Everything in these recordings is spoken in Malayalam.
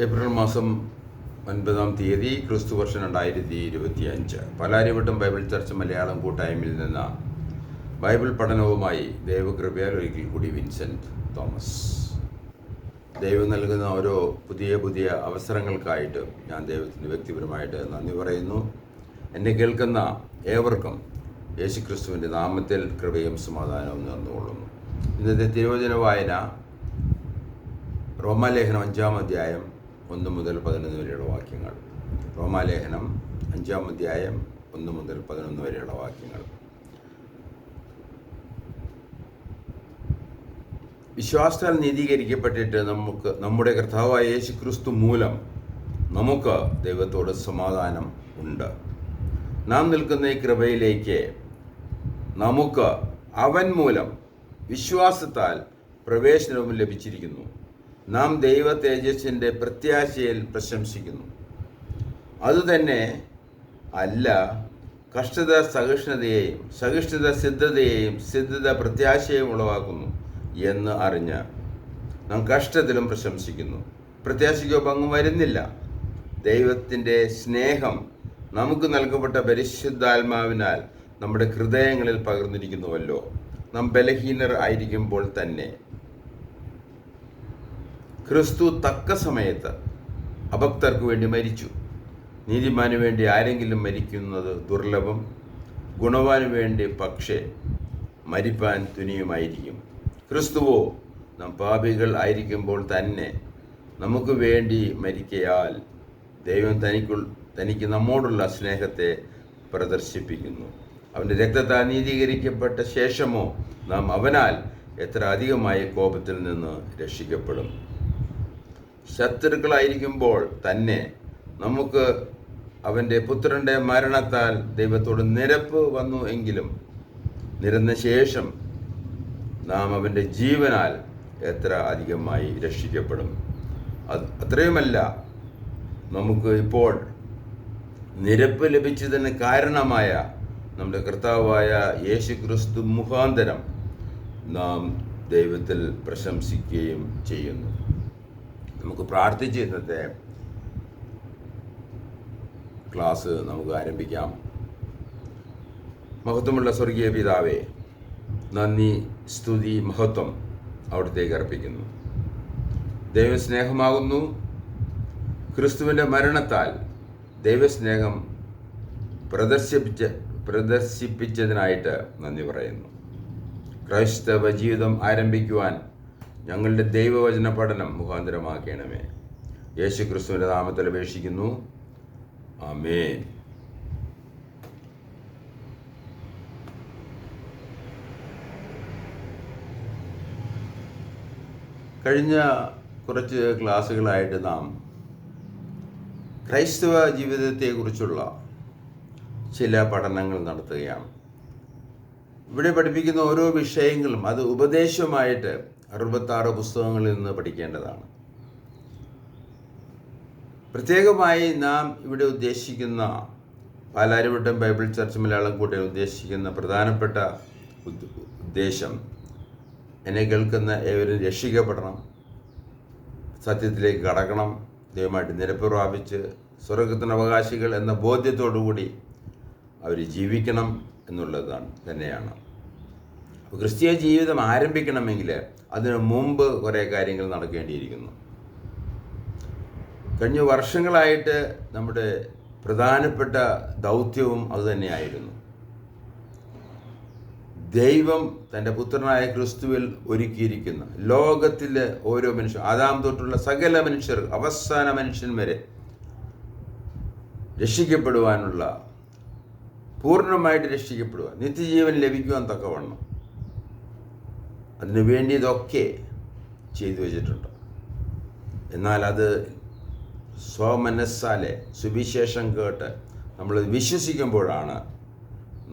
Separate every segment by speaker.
Speaker 1: ഏപ്രിൽ മാസം 9-ാം തീയതി ക്രിസ്തുവർഷം 2025 പാലാരിവട്ടം ബൈബിൾ ചർച്ച് മലയാളം കൂട്ടായ്മയിൽ നിന്ന് ബൈബിൾ പഠനവുമായി ദൈവകൃപയാൽ ഒരിക്കൽ കൂടി വിൻസെൻ്റ് തോമസ്. ദൈവം നൽകുന്ന ഓരോ പുതിയ അവസരങ്ങൾക്കായിട്ട് ഞാൻ ദൈവത്തിന് വ്യക്തിപരമായിട്ട് നന്ദി പറയുന്നു. എന്നെ കേൾക്കുന്ന ഏവർക്കും യേശുക്രിസ്തുവിൻ്റെ നാമത്തിൽ കൃപയും സമാധാനവും നേർന്നുകൊള്ളുന്നു. ഇന്നത്തെ തിരുവചന വായന റോമാലേഖനം 5-ാം അധ്യായം 1 മുതൽ 11 വരെയുള്ള വാക്യങ്ങൾ. റോമാലേഖനം 5-ാം അധ്യായം 1 മുതൽ 11 വരെയുള്ള വാക്യങ്ങൾ. വിശ്വാസത്താൽ നീതീകരിക്കപ്പെട്ടിട്ട് നമ്മുടെ കർത്താവായ യേശു ക്രിസ്തു മൂലം നമുക്ക് ദൈവത്തോട് സമാധാനം ഉണ്ട്. നാം നിൽക്കുന്ന ഈ കൃപയിലേക്ക് നമുക്ക് അവൻ മൂലം വിശ്വാസത്താൽ പ്രവേശനവും ലഭിച്ചിരിക്കുന്നു. നാം ദൈവ തേജസ്സിൻ്റെ പ്രത്യാശയിൽ പ്രശംസിക്കുന്നു. അതുതന്നെ അല്ല, കഷ്ടത സഹിഷ്ണുതയെയും സഹിഷ്ണുത സിദ്ധതയെയും സിദ്ധത പ്രത്യാശയെയും ഉളവാക്കുന്നു എന്ന് അറിഞ്ഞ് നാം കഷ്ടത്തിലും പ്രശംസിക്കുന്നു. പ്രത്യാശയ്ക്കോ ഭംഗം വരുന്നില്ല. ദൈവത്തിൻ്റെ സ്നേഹം നമുക്ക് നൽകപ്പെട്ട പരിശുദ്ധാത്മാവിനാൽ നമ്മുടെ ഹൃദയങ്ങളിൽ പകർന്നിരിക്കുന്നുവല്ലോ. നാം ബലഹീനർ ആയിരിക്കുമ്പോൾ തന്നെ ക്രിസ്തു തക്ക സമയത്ത് അഭക്തർക്ക് വേണ്ടി മരിച്ചു. നീതിമാനു വേണ്ടി ആരെങ്കിലും മരിക്കുന്നത് ദുർലഭം, ഗുണവാനു വേണ്ടി പക്ഷേ മരിപ്പാൻ തുനിയുമായിരിക്കും. ക്രിസ്തുവോ നാം പാപികൾ ആയിരിക്കുമ്പോൾ തന്നെ നമുക്ക് വേണ്ടി മരിക്കയാൽ ദൈവം തനിക്ക് നമ്മോടുള്ള സ്നേഹത്തെ പ്രദർശിപ്പിക്കുന്നു. അവൻ്റെ രക്തത്താൽ നീതീകരിക്കപ്പെട്ട ശേഷമോ നാം അവനാൽ എത്ര അധികമായി കോപത്തിൽ നിന്ന് രക്ഷിക്കപ്പെടും. ശത്രുക്കളായിരിക്കുമ്പോൾ തന്നെ നമുക്ക് അവൻ്റെ പുത്രൻ്റെ മരണത്താൽ ദൈവത്തോട് നിരപ്പ് വന്നു എങ്കിലും നിരന്ന ശേഷം നാം അവൻ്റെ ജീവനാൽ എത്ര അധികമായി രക്ഷിക്കപ്പെടും. അത്രയുമല്ല, നമുക്ക് ഇപ്പോൾ നിരപ്പ് ലഭിച്ചതിന് കാരണമായ നമ്മുടെ കർത്താവായ യേശു ക്രിസ്തു മുഖാന്തരം നാം ദൈവത്തിൽ പ്രശംസിക്കുകയും ചെയ്യുന്നു. നമുക്ക് പ്രാർത്ഥിച്ച് ഇന്നത്തെ ക്ലാസ് നമുക്ക് ആരംഭിക്കാം. മഹത്വമുള്ള സ്വർഗീയ പിതാവേ, നന്ദി, സ്തുതി, മഹത്വം അവിടത്തേക്ക് അർപ്പിക്കുന്നു. ദൈവസ്നേഹമാകുന്നു. ക്രിസ്തുവിൻ്റെ മരണത്താൽ ദൈവസ്നേഹം പ്രദർശിപ്പിച്ചതിനായിട്ട് നന്ദി പറയുന്നു. ക്രൈസ്തവ ജീവിതം ആരംഭിക്കുവാൻ ഞങ്ങളുടെ ദൈവവചന പഠനം മുഖാന്തരമാക്കണമേ. യേശു ക്രിസ്തുവിൻ്റെ നാമത്തിൽ അപേക്ഷിക്കുന്നു. ആമേൻ. കഴിഞ്ഞ കുറച്ച് ക്ലാസ്സുകളായിട്ട് നാം ക്രൈസ്തവ ജീവിതത്തെക്കുറിച്ചുള്ള ചില പഠനങ്ങൾ നടത്തുകയാണ്. ഇവിടെ പഠിപ്പിക്കുന്ന ഓരോ വിഷയങ്ങളും അത് ഉപദേശമായിട്ട് 66 പുസ്തകങ്ങളിൽ നിന്ന് പഠിക്കേണ്ടതാണ്. പ്രത്യേകമായി നാം ഇവിടെ ഉദ്ദേശിക്കുന്ന പാലാരിവട്ടം ബൈബിൾ ചർച്ച് മലയാളം കൂട്ടായ്മ ഉദ്ദേശിക്കുന്ന പ്രധാനപ്പെട്ട ഉദ്ദേശം, എന്നെ കേൾക്കുന്ന ഏവരും രക്ഷിക്കപ്പെടണം, സത്യത്തിലേക്ക് കടക്കണം, ദൈവമായിട്ട് നിരപ്പ് പ്രാപിച്ച് സ്വർഗ്ഗത്തിന് അവകാശികൾ എന്ന ബോധ്യത്തോടുകൂടി അവർ ജീവിക്കണം തന്നെയാണ്. അപ്പോൾ ക്രിസ്തീയ ജീവിതം ആരംഭിക്കണമെങ്കിൽ അതിനു മുമ്പ് കുറേ കാര്യങ്ങൾ നടക്കേണ്ടിയിരിക്കുന്നു. കഴിഞ്ഞ വർഷങ്ങളായിട്ട് നമ്മുടെ പ്രധാനപ്പെട്ട ദൗത്യവും അതുതന്നെയായിരുന്നു. ദൈവം തൻ്റെ പുത്രനായ ക്രിസ്തുവിൽ ഒരുക്കിയിരിക്കുന്ന ലോകത്തിലെ ഓരോ മനുഷ്യർ, ആദാം തൊട്ടുള്ള സകല മനുഷ്യർ, അവസാന മനുഷ്യൻ വരെ രക്ഷിക്കപ്പെടുവാനുള്ള, പൂർണ്ണമായിട്ട് രക്ഷിക്കപ്പെടുവാൻ, നിത്യജീവൻ ലഭിക്കുവാൻ തക്കവണ്ണം അതിനു വേണ്ടി ഇതൊക്കെ ചെയ്തു വച്ചിട്ടുണ്ട്. എന്നാൽ അത് സ്വമനസ്സാലെ സുവിശേഷം കേട്ട് നമ്മൾ വിശ്വസിക്കുമ്പോഴാണ്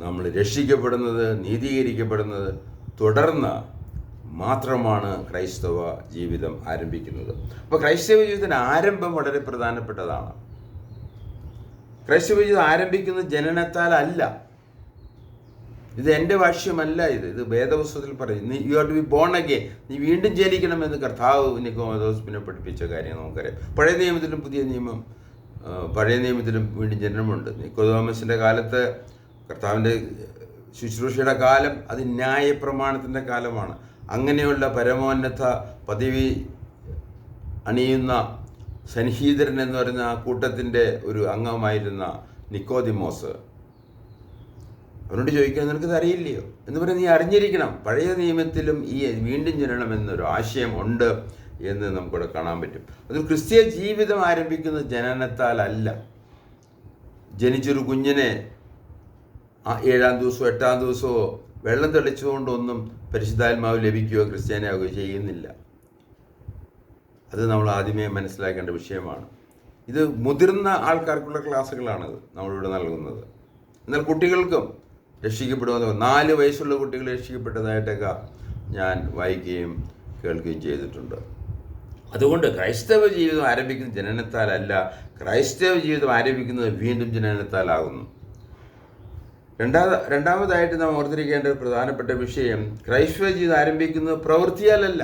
Speaker 1: നമ്മൾ രക്ഷിക്കപ്പെടുന്നത്, നീതീകരിക്കപ്പെടുന്നത്. തുടർന്ന് മാത്രമാണ് ക്രൈസ്തവ ജീവിതം ആരംഭിക്കുന്നത്. അപ്പോൾ ക്രൈസ്തവ ജീവിതത്തിൻ്റെ ആരംഭം വളരെ പ്രധാനപ്പെട്ടതാണ്. ക്രൈസ്തവ ജീവിതം ആരംഭിക്കുന്നത് ജനനത്താൽ അല്ല, ഇത് എൻ്റെ ഭാഷ്യമല്ല, ഇത് വേദപുസ്തകത്തിൽ പറയും. You have to be born again, നീ വീണ്ടും ജനിക്കണമെന്ന് കർത്താവ് നിക്കോദോസിനെ പഠിപ്പിച്ച കാര്യം നമുക്കറിയാം. പഴയ നിയമത്തിലും പഴയ നിയമത്തിലും വീണ്ടും ജനനമുണ്ട്. നിക്കോദോമസിൻ്റെ കാലത്ത്, കർത്താവിൻ്റെ ശുശ്രൂഷയുടെ കാലം അത് ന്യായപ്രമാണത്തിൻ്റെ കാലമാണ്. അങ്ങനെയുള്ള പരമോന്നത പദവി അണിയുന്ന സൻഹീദ്രൻ എന്ന് പറയുന്ന ആ കൂട്ടത്തിൻ്റെ ഒരു അംഗമായിരുന്ന നിക്കോദിമോസ് അവനോട് ചോദിക്കാൻ, നിനക്കിത് അറിയില്ലയോ എന്ന് പറഞ്ഞ്, നീ അറിഞ്ഞിരിക്കണം, പഴയ നിയമത്തിലും ഈ വീണ്ടും ജനനം എന്നൊരു ആശയം ഉണ്ട് എന്ന് നമുക്കിവിടെ കാണാൻ പറ്റും. അത് ക്രിസ്തീയ ജീവിതം ആരംഭിക്കുന്നത് ജനനത്താലല്ല. ജനിച്ചൊരു കുഞ്ഞിനെ 7-ാം ദിവസമോ 8-ാം ദിവസമോ വെള്ളം തെളിച്ചുകൊണ്ടൊന്നും പരിശുദ്ധാത്മാവ് ലഭിക്കുകയോ ക്രിസ്ത്യാനിയാവുകയോ ചെയ്യുന്നില്ല. അത് നമ്മൾ ആദ്യമേ മനസ്സിലാക്കേണ്ട വിഷയമാണ്. ഇത് മുതിർന്ന ആൾക്കാർക്കുള്ള ക്ലാസ്സുകളാണിത് നമ്മളിവിടെ നൽകുന്നത്. എന്നാൽ കുട്ടികൾക്കും രക്ഷിക്കപ്പെടുമെന്ന് 4 വയസ്സുള്ള കുട്ടികൾ രക്ഷിക്കപ്പെട്ടതായിട്ടൊക്കെ ഞാൻ വായിക്കുകയും കേൾക്കുകയും ചെയ്തിട്ടുണ്ട്. അതുകൊണ്ട് ക്രൈസ്തവ ജീവിതം ആരംഭിക്കുന്നത് ജനനത്താലല്ല, ക്രൈസ്തവ ജീവിതം ആരംഭിക്കുന്നത് വീണ്ടും ജനനത്താലാകുന്നു. രണ്ടാമതായിട്ട് നാം ഓർത്തിരിക്കേണ്ട ഒരു പ്രധാനപ്പെട്ട വിഷയം, ക്രൈസ്തവ ജീവിതം ആരംഭിക്കുന്നത് പ്രവൃത്തിയാലല്ല.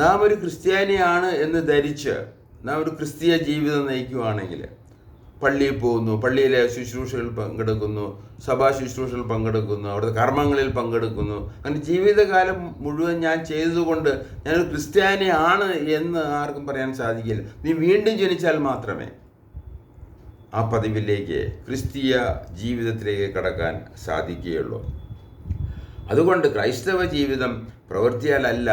Speaker 1: നാം ഒരു ക്രിസ്ത്യാനിയാണ് എന്ന് ധരിച്ച് നാം ഒരു ക്രിസ്തീയ ജീവിതം നയിക്കുകയാണെങ്കിൽ, പള്ളിയിൽ പോകുന്നു, പള്ളിയിലെ ശുശ്രൂഷകളിൽ പങ്കെടുക്കുന്നു, സഭാ ശുശ്രൂഷകളിൽ പങ്കെടുക്കുന്നു, അവിടുത്തെ കർമ്മങ്ങളിൽ പങ്കെടുക്കുന്നു, അങ്ങനെ ജീവിതകാലം മുഴുവൻ ഞാൻ ചെയ്തതുകൊണ്ട് ഞാനൊരു ക്രിസ്ത്യാനിയാണ് എന്ന് ആർക്കും പറയാൻ സാധിക്കില്ല. നീ വീണ്ടും ജനിച്ചാൽ മാത്രമേ ആ പദവിയിലേക്ക്, ക്രിസ്തീയ ജീവിതത്തിലേക്ക് കടക്കാൻ സാധിക്കുകയുള്ളൂ. അതുകൊണ്ട് ക്രൈസ്തവ ജീവിതം പ്രവൃത്തിയാലല്ല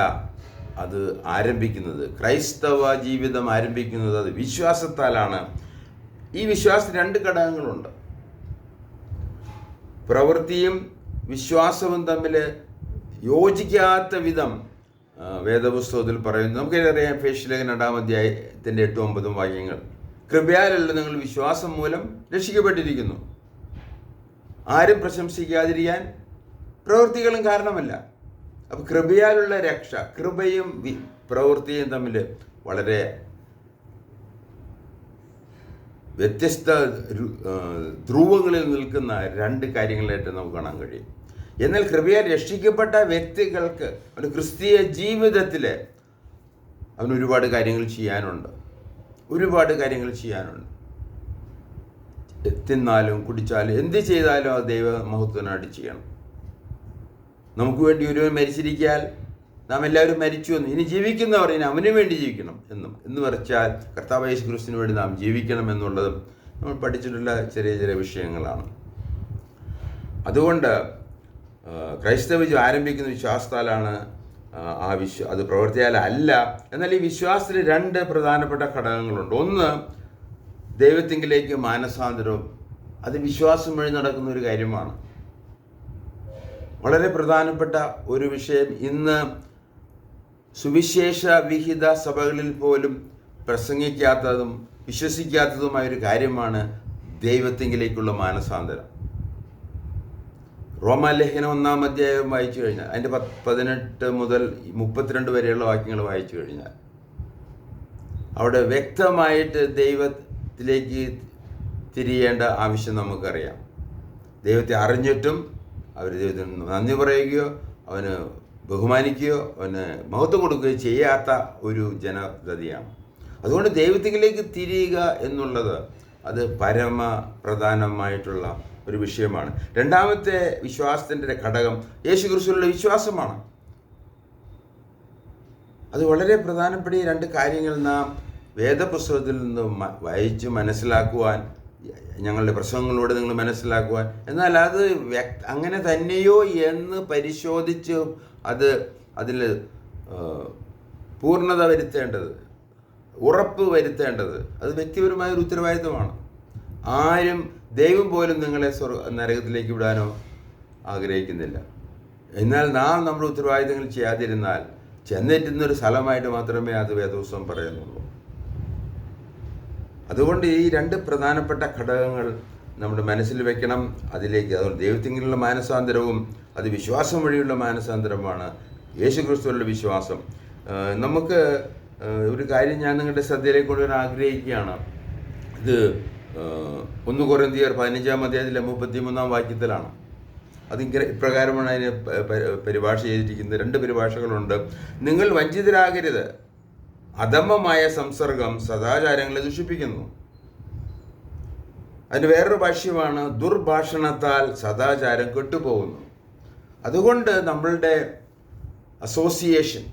Speaker 1: അത് ആരംഭിക്കുന്നത്. ക്രൈസ്തവ ജീവിതം ആരംഭിക്കുന്നത് അത് വിശ്വാസത്താലാണ്. ഈ വിശ്വാസത്തിന് 2 ഘടകങ്ങളുണ്ട്. പ്രവൃത്തിയും വിശ്വാസവും തമ്മിൽ യോജിക്കാത്ത വിധം വേദപുസ്തകത്തിൽ പറയുന്നു. നമുക്കറിയാം, എഫേസ്യലേഖനം 2-ാം അധ്യായത്തിൻ്റെ 8-9 വാക്യങ്ങൾ. കൃപയാലല്ല നിങ്ങൾ വിശ്വാസം മൂലം രക്ഷിക്കപ്പെട്ടിരിക്കുന്നു, ആരും പ്രശംസിക്കാതിരിക്കാൻ പ്രവൃത്തികളും കാരണമല്ല. അപ്പോൾ കൃപയാലുള്ള രക്ഷ, കൃപയും പ്രവൃത്തിയും തമ്മിൽ വളരെ വ്യത്യസ്ത ധ്രുവങ്ങളിൽ നിൽക്കുന്ന 2 കാര്യങ്ങളായിട്ട് നമുക്ക് കാണാൻ കഴിയും. എന്നാൽ കൃപയാൽ രക്ഷിക്കപ്പെട്ട വ്യക്തികൾക്ക് അവൻ്റെ ക്രിസ്തീയ ജീവിതത്തിൽ അവന് ഒരുപാട് കാര്യങ്ങൾ ചെയ്യാനുണ്ട്. തിന്നാലും കുടിച്ചാലും എന്ത് ചെയ്താലും അത് ദൈവ മഹത്വനായിട്ട് ചെയ്യണം. നമുക്ക് വേണ്ടി ഒരുവൻ മരിച്ചിരിക്കാൻ നാം എല്ലാവരും മരിച്ചു എന്ന്, ഇനി ജീവിക്കുന്നവർ ഇനി അവന് വേണ്ടി ജീവിക്കണം എന്ന് വരച്ചാൽ കർത്താവ് യേശു ക്രിസ്തുവിന് വേണ്ടി നാം ജീവിക്കണം എന്നുള്ളതും നമ്മൾ പഠിച്ചിട്ടുള്ള ചെറിയ വിഷയങ്ങളാണ്. അതുകൊണ്ട് ക്രൈസ്തവ ആരംഭിക്കുന്ന വിശ്വാസത്താലാണ്. അത് പ്രവൃത്തിയാലല്ല. എന്നാൽ ഈ വിശ്വാസത്തിൽ 2 പ്രധാനപ്പെട്ട ഘടകങ്ങളുണ്ട്. ഒന്ന്, ദൈവത്തിങ്കിലേക്ക് മാനസാന്തരവും. അത് വിശ്വാസം വഴി നടക്കുന്ന ഒരു കാര്യമാണ്. വളരെ പ്രധാനപ്പെട്ട ഒരു വിഷയം. ഇന്ന് സുവിശേഷ വിഹിത സഭകളിൽ പോലും പ്രസംഗിക്കാത്തതും വിശ്വസിക്കാത്തതുമായൊരു കാര്യമാണ് ദൈവത്തിങ്കിലേക്കുള്ള മാനസാന്തരം. റോമാലേഖനം 1-ാം അധ്യായം വായിച്ചു കഴിഞ്ഞാൽ, അതിൻ്റെ 18 മുതൽ 32 വരെയുള്ള വാക്യങ്ങൾ വായിച്ചു കഴിഞ്ഞാൽ അവിടെ വ്യക്തമായിട്ട് ദൈവത്തിലേക്ക് തിരിയേണ്ട ആവശ്യം നമുക്കറിയാം. ദൈവത്തെ അറിഞ്ഞിട്ടും അവർ ദൈവത്തിന് നന്ദി പറയുകയോ അവന് ബഹുമാനിക്കുകയോ അവന് മഹത്വം കൊടുക്കുകയോ ചെയ്യാത്ത ഒരു ജനതയാണ്. അതുകൊണ്ട് ദൈവത്തിലേക്ക് തിരിയുക എന്നുള്ളത് അത് പരമ പ്രധാനമായിട്ടുള്ള ഒരു വിഷയമാണ്. രണ്ടാമത്തെ വിശ്വാസത്തിൻ്റെ ഘടകം യേശു ക്രിസ്തുവിലുള്ള വിശ്വാസമാണ്. അത് വളരെ പ്രധാനപ്പെട്ട ഈ 2 കാര്യങ്ങൾ നാം വേദപുസ്തകത്തിൽ നിന്ന് വായിച്ച് മനസ്സിലാക്കുവാൻ, ഞങ്ങളുടെ പ്രസംഗങ്ങളിലൂടെ നിങ്ങൾ മനസ്സിലാക്കുവാൻ, എന്നാൽ അത് അങ്ങനെ തന്നെയോ എന്ന് പരിശോധിച്ച് അതിൽ പൂർണ്ണത വരുത്തേണ്ടത്, ഉറപ്പ് വരുത്തേണ്ടത് അത് വ്യക്തിപരമായൊരു ഉത്തരവാദിത്വമാണ്. ആരും ദൈവം പോലും നിങ്ങളെ നരകത്തിലേക്ക് വിടാനോ ആഗ്രഹിക്കുന്നില്ല. എന്നാൽ നാം നമ്മുടെ ഉത്തരവാദിത്തങ്ങൾ ചെയ്യാതിരുന്നാൽ ചെന്നെറ്റുന്നൊരു സ്ഥലമായിട്ട് മാത്രമേ അത് വേദപുസ്തകം പറയുന്നുള്ളൂ. അതുകൊണ്ട് ഈ 2 പ്രധാനപ്പെട്ട ഘടകങ്ങൾ നമ്മുടെ മനസ്സിൽ വെക്കണം. അതുകൊണ്ട് ദൈവത്തിലുള്ള മാനസാന്തരവും അത് വിശ്വാസം വഴിയുള്ള മാനസാന്തരമാണ്, യേശു ക്രിസ്തുവിലുള്ള വിശ്വാസം. നമുക്ക് ഒരു കാര്യം ഞാൻ നിങ്ങളുടെ ശ്രദ്ധയിലേക്ക് കൊണ്ടുവരാൻ ആഗ്രഹിക്കുകയാണ്. ഇത് 1 കൊരിന്ത്യർ 15-ാം അധ്യായത്തിലെ 33-ാം വാക്യത്തിലാണ്. അതിങ്ങനെ ഇപ്രകാരമാണ് അതിനെ പരിഭാഷ ചെയ്തിരിക്കുന്നത്. 2 പരിഭാഷകളുണ്ട്. നിങ്ങൾ വഞ്ചിതരാകരുത്, അധമമായ സംസർഗം സദാചാരങ്ങളെ ദുഷിപ്പിക്കുന്നു. അതിൻ്റെ വേറൊരു ഭാഷ്യമാണ് ദുർഭാഷണത്താൽ സദാചാരം കെട്ടുപോകുന്നു. അതുകൊണ്ട് നമ്മളുടെ അസോസിയേഷൻ,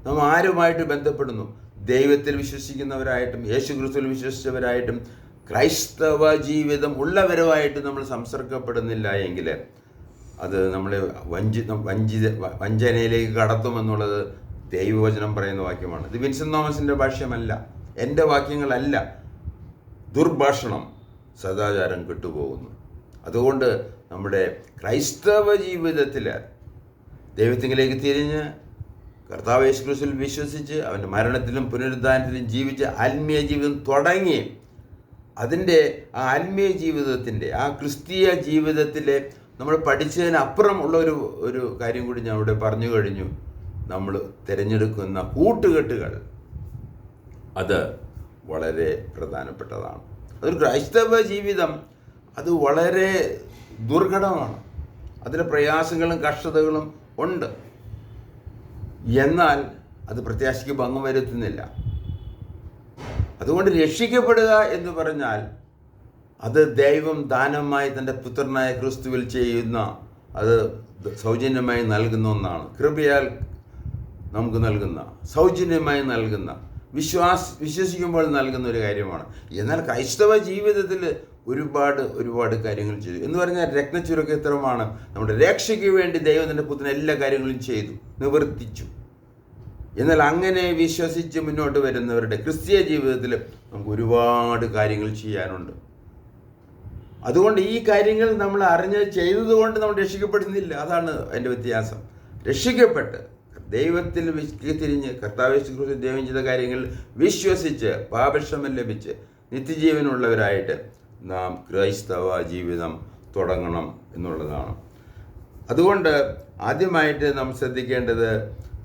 Speaker 1: നമ്മൾ ആരുമായിട്ട് ബന്ധപ്പെടുന്നു, ദൈവത്തിൽ വിശ്വസിക്കുന്നവരായിട്ടും യേശു ക്രിസ്തുവിൽ വിശ്വസിച്ചവരായിട്ടും ക്രൈസ്തവ ജീവിതം ഉള്ളവരുമായിട്ട് നമ്മൾ സംസർഗപ്പെടുന്നില്ല എങ്കിൽ അത് നമ്മളെ വഞ്ചനയിലേക്ക് കടത്തുമെന്നുള്ളത് ദൈവവചനം പറയുന്ന വാക്യമാണ്. ഇത് വിൻസെൻ്റ് തോമസിൻ്റെ ഭാഷ്യമല്ല, എൻ്റെ വാക്യങ്ങളല്ല. ദുർഭാഷണം സദാചാരം കെട്ടുപോകുന്നു. അതുകൊണ്ട് നമ്മുടെ ക്രൈസ്തവ ജീവിതത്തിൽ ദൈവത്തിങ്കിലേക്ക് തിരിഞ്ഞ് കർത്താവ് യേശു ക്രിസ്തുവിൽ വിശ്വസിച്ച് അവൻ്റെ മരണത്തിലും പുനരുദ്ധാനത്തിലും ജീവിച്ച് ആത്മീയ ജീവിതം തുടങ്ങി അതിൻ്റെ ആ ആത്മീയ ജീവിതത്തിൻ്റെ ആ ക്രിസ്തീയ ജീവിതത്തിലെ നമ്മൾ പഠിച്ചതിനപ്പുറം ഉള്ള ഒരു കാര്യം കൂടി ഞാൻ ഇവിടെ പറഞ്ഞു കഴിഞ്ഞു. നമ്മൾ തിരഞ്ഞെടുക്കുന്ന കൂട്ടുകെട്ടുകൾ അത് വളരെ പ്രധാനപ്പെട്ടതാണ്. അതൊരു ക്രൈസ്തവ ജീവിതം അത് വളരെ ദുർഘടമാണ്. അതിലെ പ്രയാസങ്ങളും കഷ്ടതകളും ഉണ്ട്. എന്നാൽ അത് പ്രത്യാശയ്ക്ക് ഭംഗം വരുത്തുന്നില്ല. അതുകൊണ്ട് രക്ഷിക്കപ്പെടുക എന്ന് പറഞ്ഞാൽ അത് ദൈവം ദാനമായി തൻ്റെ പുത്രനായ ക്രിസ്തുവിൽ ചെയ്യുന്ന, അത് സൗജന്യമായി നൽകുന്ന ഒന്നാണ്. കൃപയാൽ നമുക്ക് നൽകുന്ന, സൗജന്യമായി നൽകുന്ന, വിശ്വസിക്കുമ്പോൾ നൽകുന്ന ഒരു കാര്യമാണ്. എന്നാൽ ക്രൈസ്തവ ജീവിതത്തിൽ ഒരുപാട് കാര്യങ്ങൾ ചെയ്തു എന്ന് പറഞ്ഞാൽ രത്നച്ചുരുക്കത്രമാണ്. നമ്മുടെ രക്ഷയ്ക്ക് വേണ്ടി ദൈവം തൻ്റെ പുത്രൻ എല്ലാ കാര്യങ്ങളും ചെയ്തു, നിവർത്തിച്ചു. എന്നാൽ അങ്ങനെ വിശ്വസിച്ച് മുന്നോട്ട് വരുന്നവരുടെ ക്രിസ്തീയ ജീവിതത്തിൽ നമുക്ക് ഒരുപാട് കാര്യങ്ങൾ ചെയ്യാനുണ്ട്. അതുകൊണ്ട് ഈ കാര്യങ്ങൾ നമ്മൾ അറിഞ്ഞ് ചെയ്തതുകൊണ്ട് നമ്മൾ രക്ഷിക്കപ്പെടുന്നില്ല. അതാണ് അതിൻ്റെ വ്യത്യാസം. രക്ഷിക്കപ്പെട്ട് ദൈവത്തിൽ തിരിഞ്ഞ് കർത്താവ് യേശു ക്രിസ്തു ദൈവം ചെയ്ത കാര്യങ്ങൾ വിശ്വസിച്ച് പാപക്ഷമം ലഭിച്ച് നിത്യജീവനുള്ളവരായിട്ട് നാം ക്രൈസ്തവ ജീവിതം തുടങ്ങണം എന്നുള്ളതാണ്. അതുകൊണ്ട് ആദ്യമായിട്ട് നാം ശ്രദ്ധിക്കേണ്ടത്,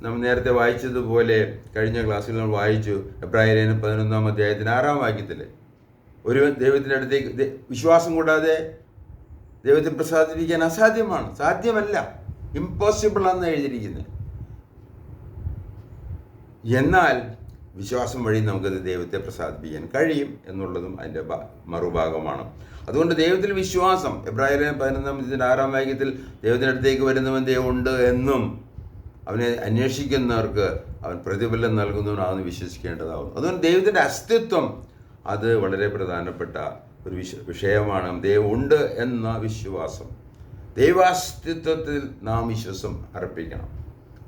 Speaker 1: നമ്മൾ നേരത്തെ വായിച്ചതുപോലെ കഴിഞ്ഞ ക്ലാസ്സിൽ നമ്മൾ വായിച്ചു, എബ്രായലേഖനം 11-ാം അധ്യായത്തിന് 6-ാം വാക്യത്തിൽ ഒരു ദൈവത്തിൻ്റെ അടുത്തേക്ക് വിശ്വാസം കൂടാതെ ദൈവത്തെ പ്രസാദിപ്പിക്കാൻ അസാധ്യമാണ്, സാധ്യമല്ല, ഇമ്പോസിബിൾ ആണെന്ന് എഴുതിയിരിക്കുന്നത്. എന്നാൽ വിശ്വാസം വഴി നമുക്കത് ദൈവത്തെ പ്രസാദിപ്പിക്കാൻ കഴിയും എന്നുള്ളതും അതിൻ്റെ മറുഭാഗമാണ്. അതുകൊണ്ട് ദൈവത്തിൽ വിശ്വാസം, എബ്രായലേഖനം 11-ാം അധ്യായത്തിൻ്റെ 6-ാം വാക്യത്തിൽ ദൈവത്തിൻ്റെ അടുത്തേക്ക് വരുന്നവൻ ദൈവം ഉണ്ട് എന്നും അവനെ അന്വേഷിക്കുന്നവർക്ക് അവൻ പ്രതിഫലം നൽകുന്നവനാണെന്ന് വിശ്വസിക്കേണ്ടതാകുന്നു. അതുകൊണ്ട് ദൈവത്തിൻ്റെ അസ്തിത്വം അത് വളരെ പ്രധാനപ്പെട്ട ഒരു വിഷയമാണ്. ദൈവം ഉണ്ട് എന്ന വിശ്വാസം, ദൈവാസ്തിത്വത്തിൽ നാം വിശ്വാസം അർപ്പിക്കണം.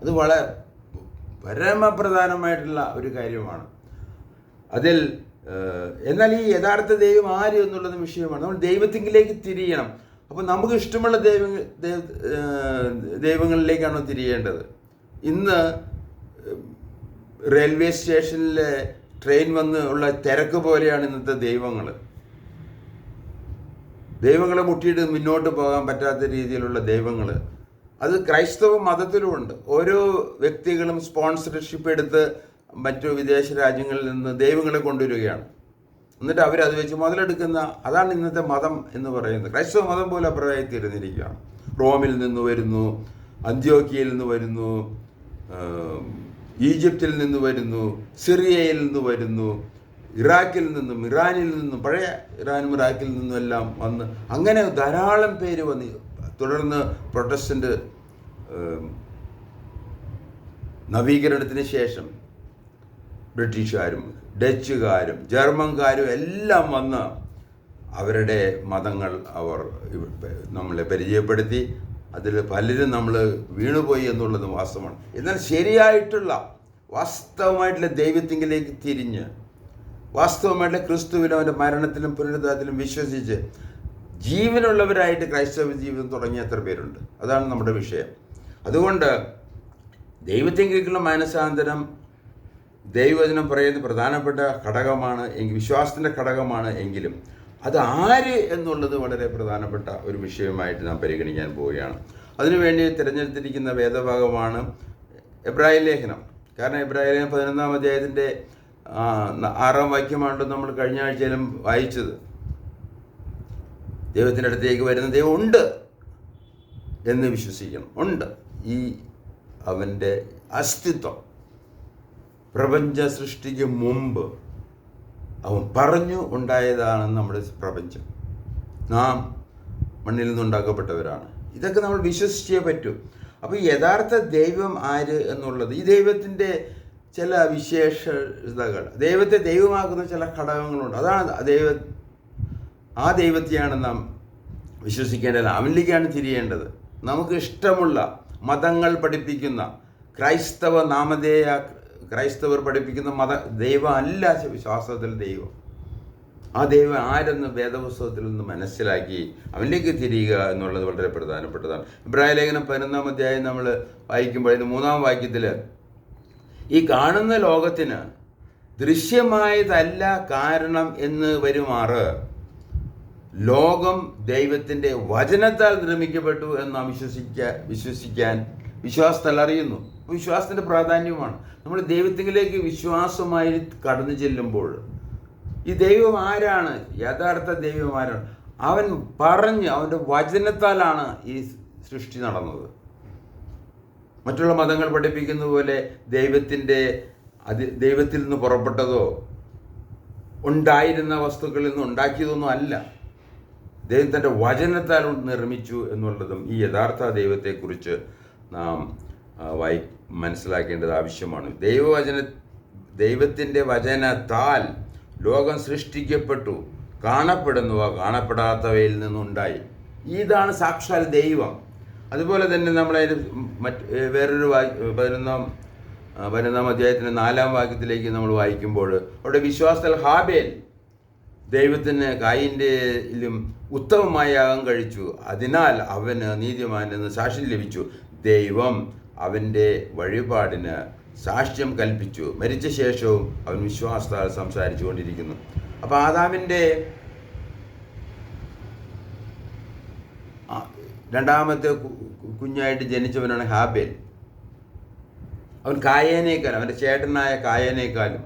Speaker 1: അത് വളരെ പരമപ്രധാനമായിട്ടുള്ള ഒരു കാര്യമാണ്. എന്നാൽ ഈ യഥാർത്ഥ ദൈവം ആര് എന്നുള്ളത് വിഷയമാണ്. നമ്മൾ ദൈവത്തിങ്കിലേക്ക് തിരിയണം. അപ്പോൾ നമുക്ക് ഇഷ്ടമുള്ള ദൈവങ്ങളിലേക്കാണോ തിരിയേണ്ടത്? ഇന്ന് റെയിൽവേ സ്റ്റേഷനിലെ ട്രെയിൻ വന്ന് ഉള്ള തിരക്ക് പോലെയാണ് ഇന്നത്തെ ദൈവങ്ങളെ മുട്ടിയിട്ട് മുന്നോട്ട് പോകാൻ പറ്റാത്ത രീതിയിലുള്ള ദൈവങ്ങൾ. അത് ക്രൈസ്തവ മതത്തിലുമുണ്ട്. ഓരോ വ്യക്തികളും സ്പോൺസർഷിപ്പ് എടുത്ത് മറ്റു വിദേശ രാജ്യങ്ങളിൽ നിന്ന് ദൈവങ്ങളെ കൊണ്ടുവരികയാണ്. എന്നിട്ട് അവരത് വെച്ച് മുതലെടുക്കുന്ന, അതാണ് ഇന്നത്തെ മതം എന്ന് പറയുന്നത്. ക്രൈസ്തവ മതം പോലെ അഭിപ്രായത്തിരുന്നിരിക്കുകയാണ്. റോമിൽ നിന്ന് വരുന്നു, അന്ത്യോക്യയിൽ നിന്ന് വരുന്നു, ഈജിപ്തിൽ നിന്ന് വരുന്നു, സിറിയയിൽ നിന്ന് വരുന്നു, ഇറാഖിൽ നിന്നും, ഇറാനിൽ നിന്നും, പഴയ ഇറാനും ഇറാഖിൽ നിന്നും എല്ലാം വന്ന് അങ്ങനെ ധാരാളം പേര് വന്ന്, തുടർന്ന് പ്രൊട്ടസ്റ്റൻ്റ് നവീകരണത്തിന് ശേഷം ബ്രിട്ടീഷുകാരും ഡച്ചുകാരും ജർമ്മൻകാരും എല്ലാം വന്ന് അവരുടെ മതങ്ങൾ അവർ നമ്മളെ പരിചയപ്പെടുത്തി. അതിൽ പലരും നമ്മൾ വീണുപോയി എന്നുള്ളത് വാസ്തവമാണ്. എന്നാൽ ശരിയായിട്ടുള്ള വാസ്തവമായിട്ടുള്ള ദൈവത്തിങ്കിലേക്ക് തിരിഞ്ഞ് വാസ്തവമായിട്ടുള്ള ക്രിസ്തുവിനും അവൻ്റെ മരണത്തിലും പുനരുദ്ധാനത്തിലും വിശ്വസിച്ച് ജീവനുള്ളവരായിട്ട് ക്രൈസ്തവ ജീവിതം തുടങ്ങിയ എത്ര പേരുണ്ട്? അതാണ് നമ്മുടെ വിഷയം. അതുകൊണ്ട് ദൈവത്തിങ്കിലേക്കുള്ള മാനസാന്തരം ദൈവവചനം പറയുന്നത് പ്രധാനപ്പെട്ട ഘടകമാണ് വിശ്വാസത്തിൻ്റെ ഘടകമാണ് എങ്കിലും അത് ആര് എന്നുള്ളത് വളരെ പ്രധാനപ്പെട്ട ഒരു വിഷയമായിട്ട് നാം പരിഗണിക്കാൻ പോവുകയാണ്. അതിനുവേണ്ടി തിരഞ്ഞെടുത്തിരിക്കുന്ന വേദഭാഗമാണ് എബ്രായ ലേഖനം. കാരണം എബ്രായ ലേഖനം 11-ാം അധ്യായത്തിൻ്റെ 6-ാം വാക്യമാണല്ലോ നമ്മൾ കഴിഞ്ഞ ആഴ്ചയിലും വായിച്ചത്. ദൈവത്തിൻ്റെ അടുത്തേക്ക് വരുന്ന ദൈവം ഉണ്ട് എന്ന് വിശ്വസിക്കണം. ഉണ്ട്. ഈ അവൻ്റെ അസ്തിത്വം പ്രപഞ്ച സൃഷ്ടിക്ക് മുമ്പ് അവൻ പറഞ്ഞു ഉണ്ടായതാണ് നമ്മുടെ പ്രപഞ്ചം. നാം മണ്ണിൽ നിന്നുണ്ടാക്കപ്പെട്ടവരാണ്. ഇതൊക്കെ നമ്മൾ വിശ്വസിച്ചേ പറ്റൂ. അപ്പോൾ യഥാർത്ഥ ദൈവം ആര് എന്നുള്ളത്, ഈ ദൈവത്തിൻ്റെ ചില വിശേഷതകൾ, ദൈവത്തെ ദൈവമാക്കുന്ന ചില ഘടകങ്ങളുണ്ട്. അതാണ് ആ ദൈവത്തെയാണ് നാം വിശ്വസിക്കേണ്ടത്. അവനിലേക്കാണ് തിരിയേണ്ടത്. നമുക്ക് ഇഷ്ടമുള്ള മതങ്ങൾ പഠിപ്പിക്കുന്ന ക്രൈസ്തവർ പഠിപ്പിക്കുന്ന ദൈവം അല്ല വിശ്വാസത്തിൽ ദൈവം. ആ ദൈവം ആരെന്ന് വേദപുസ്തകത്തിൽ നിന്ന് മനസ്സിലാക്കി അവനിലേക്ക് തിരിയുക എന്നുള്ളത് വളരെ പ്രധാനപ്പെട്ടതാണ്. ഇബ്രായ ലേഖനം 11-ാം അധ്യായം നമ്മൾ വായിക്കുമ്പോൾ അതിന് 3-ാം വാക്യത്തിൽ ഈ കാണുന്ന ലോകത്തിന് ദൃശ്യമായതല്ല കാരണം എന്ന് വരുമാറ് ലോകം ദൈവത്തിൻ്റെ വചനത്താൽ നിർമ്മിക്കപ്പെട്ടു എന്ന് നാം വിശ്വസിക്കാൻ വിശ്വാസത്താൽ അറിയുന്നു. വിശ്വാസത്തിൻ്റെ പ്രാധാന്യമാണ്. നമ്മൾ ദൈവത്തിലേക്ക് വിശ്വാസമായി കടന്നു ചെല്ലുമ്പോൾ ഈ ദൈവം ആരാണ്, യഥാർത്ഥ ദൈവം ആരാണ്, അവൻ പറഞ്ഞ് അവൻ്റെ വചനത്താലാണ് ഈ സൃഷ്ടി നടന്നത്. മറ്റുള്ള മതങ്ങൾ പഠിപ്പിക്കുന്ന പോലെ ദൈവത്തിൽ നിന്ന് പുറപ്പെട്ടതോ ഉണ്ടായിരുന്ന വസ്തുക്കളിൽ നിന്ന് ഉണ്ടാക്കിയതൊന്നും അല്ല. ദൈവം തൻ്റെ വചനത്താൽ നിർമ്മിച്ചു എന്നുള്ളതും ഈ യഥാർത്ഥ ദൈവത്തെക്കുറിച്ച് നാം മനസ്സിലാക്കേണ്ടത് ആവശ്യമാണ്. ദൈവത്തിൻ്റെ വചനത്താൽ ലോകം സൃഷ്ടിക്കപ്പെട്ടു, കാണപ്പെടുന്നവ കാണപ്പെടാത്തവയിൽ നിന്നുണ്ടായി. ഇതാണ് സാക്ഷാൽ ദൈവം. അതുപോലെ തന്നെ നമ്മളതിന് വേറൊരു 11-ാം അധ്യായത്തിൻ്റെ 4-ാം വാക്യത്തിലേക്ക് നമ്മൾ വായിക്കുമ്പോൾ അവിടെ വിശ്വാസത്തിൽ ഹാബേൽ ദൈവത്തിന് കായീൻ്റെയിലും ഉത്തമമായ യാഗം കഴിച്ചു, അതിനാൽ അവന് നീതിമാൻ എന്ന് സാക്ഷ്യം ലഭിച്ചു. ദൈവം അവൻ്റെ വഴിപാടിന് സാക്ഷ്യം കൽപ്പിച്ചു. മരിച്ച ശേഷവും അവൻ വിശ്വാസത്താൽ സംസാരിച്ചു കൊണ്ടിരിക്കുന്നു. അപ്പോൾ ആദാമിൻ്റെ രണ്ടാമത്തെ കുഞ്ഞായിട്ട് ജനിച്ചവനാണ് ഹാബേൽ. അവൻ കായേനേക്കാളും, അവൻ്റെ ചേട്ടനായ കായേനേക്കാളും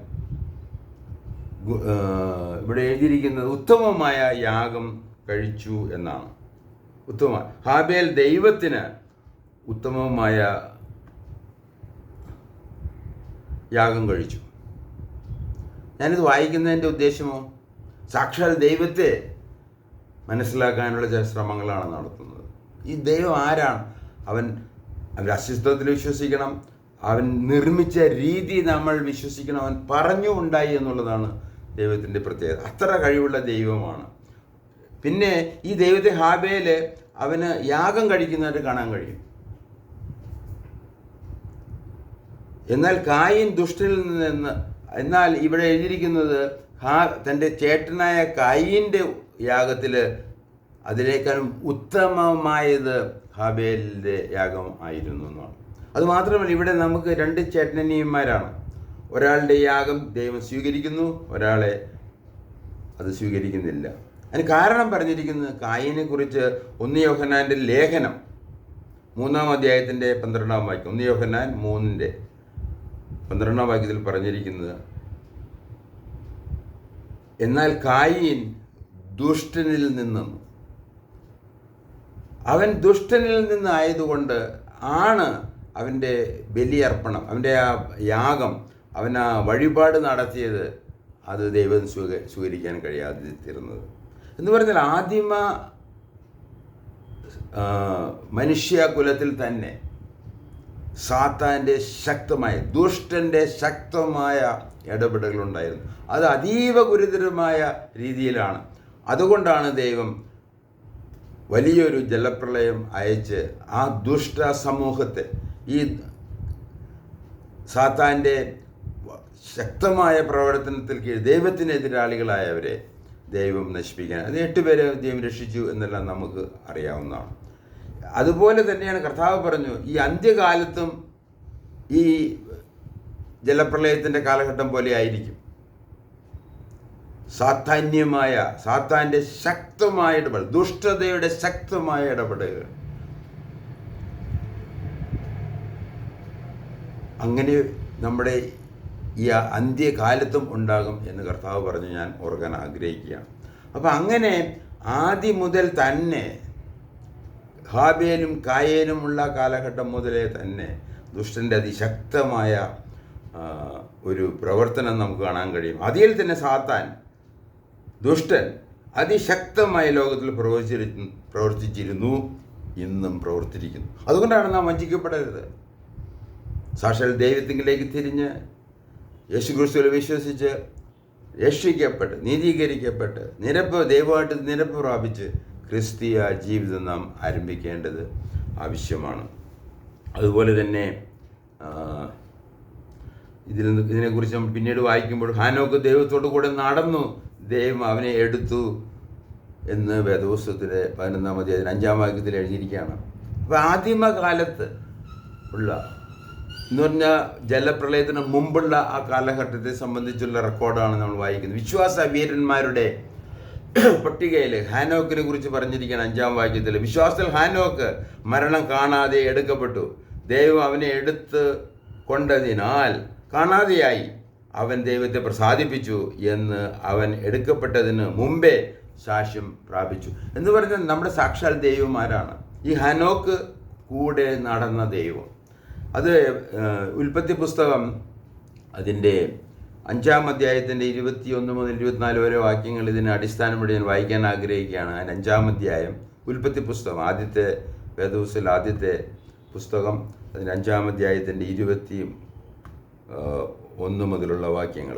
Speaker 1: ഇവിടെ എഴുതിയിരിക്കുന്നത് ഉത്തമമായ യാഗം കഴിച്ചു എന്നാണ്. ഹാബേൽ ദൈവത്തിന് ഉത്തമമായ യാഗം കഴിച്ചു. ഞാനിത് വായിക്കുന്നതിൻ്റെ ഉദ്ദേശമോ സാക്ഷാൽ ദൈവത്തെ മനസ്സിലാക്കാനുള്ള ചില ശ്രമങ്ങളാണ് നടത്തുന്നത്. ഈ ദൈവം ആരാണ്? അവൻ്റെ അസ്തിത്വത്തിൽ വിശ്വസിക്കണം. അവൻ നിർമ്മിച്ച രീതി നമ്മൾ വിശ്വസിക്കണം. അവൻ പറഞ്ഞു ഉണ്ടായി എന്നുള്ളതാണ് ദൈവത്തിൻ്റെ പ്രത്യേകത. അത്ര കഴിവുള്ള ദൈവമാണ്. പിന്നെ ഈ ദൈവത്തെ ഹാബേല് അവന് യാഗം കഴിക്കുന്നതായിട്ട് കാണാൻ കഴിയും. എന്നാൽ കായീൻ ദുഷ്ടനിൽ നിന്ന്, എന്നാൽ ഇവിടെ എഴുതിയിരിക്കുന്നത് തൻ്റെ ചേട്ടനായ കായീൻ്റെ യാഗത്തിൽ അതിനേക്കാളും ഉത്തമമായത് ഹാബേലിൻ്റെ യാഗം ആയിരുന്നു എന്നാണ്. അതുമാത്രമല്ല, ഇവിടെ നമുക്ക് 2 ചേട്ടനനിയന്മാരാണ്. ഒരാളുടെ യാഗം ദൈവം സ്വീകരിക്കുന്നു, ഒരാളെ അത് സ്വീകരിക്കുന്നില്ല. അതിന് കാരണം പറഞ്ഞിരിക്കുന്നത് കായീനെ കുറിച്ച് 1 യോഹന്നാൻ്റെ ലേഖനം 3-ാം അധ്യായത്തിൻ്റെ 12-ാം വാക്യം, 1 യോഹന്നാൻ 3-ന്റെ 12-ാം വാക്യത്തിൽ പറഞ്ഞിരിക്കുന്നത്, എന്നാൽ കായീൻ ദുഷ്ടനിൽ നിന്നും, അവൻ ദുഷ്ടനിൽ നിന്നായതുകൊണ്ട് ആണ് അവൻ്റെ ബലിയർപ്പണം, അവൻ്റെ ആ യാഗം, അവൻ ആ വഴിപാട് നടത്തിയത് അത് ദൈവം സ്വീകരിക്കാൻ കഴിയാതെ തീർന്നത്. എന്ന് പറഞ്ഞാൽ ആദിമ മനുഷ്യകുലത്തിൽ തന്നെ സാത്താൻ്റെ ശക്തമായ, ദുഷ്ടൻ്റെ ശക്തമായ ഇടപെടലുണ്ടായിരുന്നു. അത് അതീവ ഗുരുതരമായ രീതിയിലാണ്. അതുകൊണ്ടാണ് ദൈവം വലിയൊരു ജലപ്രളയം അയച്ച് ആ ദുഷ്ട സമൂഹത്തെ, ഈ സാത്താൻ്റെ ശക്തമായ പ്രവർത്തനത്തിൽ കീഴിൽ ദൈവത്തിനെതിരാളികളായവരെ ദൈവം നശിപ്പിക്കാൻ, അത് 8 പേരെ ദൈവം രക്ഷിച്ചു എന്നെല്ലാം നമുക്ക് അറിയാവുന്നതാണ്. അതുപോലെ തന്നെയാണ് കർത്താവ് പറഞ്ഞു, ഈ അന്ത്യകാലത്തും ഈ ജലപ്രളയത്തിൻ്റെ കാലഘട്ടം പോലെ ആയിരിക്കും. സാത്താൻ്റെ ശക്തമായ ഇടപെടൽ, ദുഷ്ടതയുടെ ശക്തമായ ഇടപെടലുകൾ. അങ്ങനെ നമ്മുടെ ഈ അന്ത്യകാലത്തും ഉണ്ടാകും എന്ന് കർത്താവ് പറഞ്ഞ് ഞാൻ ഓർക്കാൻ ആഗ്രഹിക്കുകയാണ്. അപ്പം അങ്ങനെ ആദ്യം മുതൽ തന്നെ ഹാബേലും കായേനുമുള്ള കാലഘട്ടം മുതലേ തന്നെ ദുഷ്ടൻ്റെ അതിശക്തമായ ഒരു പ്രവർത്തനം നമുക്ക് കാണാൻ കഴിയും. അതിൽ തന്നെ സാത്താൻ, ദുഷ്ടൻ അതിശക്തമായ ലോകത്തിൽ പ്രവർത്തിച്ചിരുന്നു, ഇന്നും പ്രവർത്തിച്ചിരിക്കുന്നു. അതുകൊണ്ടാണ് നാം വഞ്ചിക്കപ്പെടരുത്. സാക്ഷാൽ ദൈവത്തിങ്കിലേക്ക് തിരിഞ്ഞ് യേശുക്രിസ്തുവിൽ വിശ്വസിച്ച് രക്ഷിക്കപ്പെട്ട് നീതീകരിക്കപ്പെട്ട് ദൈവമായിട്ട് നിരപ്പ് പ്രാപിച്ച് ക്രിസ്തീയ ജീവിതം നാം ആരംഭിക്കേണ്ടത് ആവശ്യമാണ്. അതുപോലെ തന്നെ ഇതിനെക്കുറിച്ച് നമ്മൾ പിന്നീട് വായിക്കുമ്പോൾ ഹാനോക്ക് ദൈവത്തോടു കൂടെ നടന്നു, ദൈവം അവനെ എടുത്തു എന്ന് വേദപുസ്തകത്തിലെ 11-ാം അധ്യായത്തിൽ 5-ാം വാക്യത്തിൽ എഴുതിയിരിക്കുകയാണ്. അപ്പോൾ ആദിമകാലത്ത് ഉള്ള എന്ന് പറഞ്ഞാൽ ജലപ്രളയത്തിന് മുമ്പുള്ള ആ കാലഘട്ടത്തെ സംബന്ധിച്ചുള്ള റെക്കോർഡാണ് നമ്മൾ വായിക്കുന്നത്. വിശ്വാസ വീരന്മാരുടെ പട്ടികയിൽ ഹാനോക്കിനെ കുറിച്ച് പറഞ്ഞിരിക്കുകയാണ് 5-ാം വാക്യത്തിൽ. വിശ്വാസത്തിൽ ഹാനോക്ക് മരണം കാണാതെ എടുക്കപ്പെട്ടു. ദൈവം അവനെ എടുത്ത് കൊണ്ടതിനാൽ കാണാതെയായി അവൻ ദൈവത്തെ പ്രസാദിപ്പിച്ചു എന്ന് അവൻ എടുക്കപ്പെട്ടതിന് മുമ്പേ സാക്ഷ്യം പ്രാപിച്ചു എന്ന് പറഞ്ഞാൽ നമ്മുടെ സാക്ഷാൽ ദൈവമാരാണ് ഈ ഹാനോക്ക് കൂടെ നടന്ന ദൈവം. അത് ഉൽപ്പത്തി പുസ്തകം അതിൻ്റെ 5-ാം അധ്യായത്തിൻ്റെ 21 മുതൽ 24 വരെ വാക്യങ്ങൾ ഇതിന് അടിസ്ഥാനപ്പെട്ട് ഞാൻ വായിക്കാൻ ആഗ്രഹിക്കുകയാണ്. അതിന് 5-ാം അധ്യായം ഉൽപ്പത്തി പുസ്തകം, ആദ്യത്തെ വേദപുസ്തകത്തിൽ ആദ്യത്തെ പുസ്തകം, അതിന് 5-ാം അധ്യായത്തിൻ്റെ 21 മുതലുള്ള വാക്യങ്ങൾ.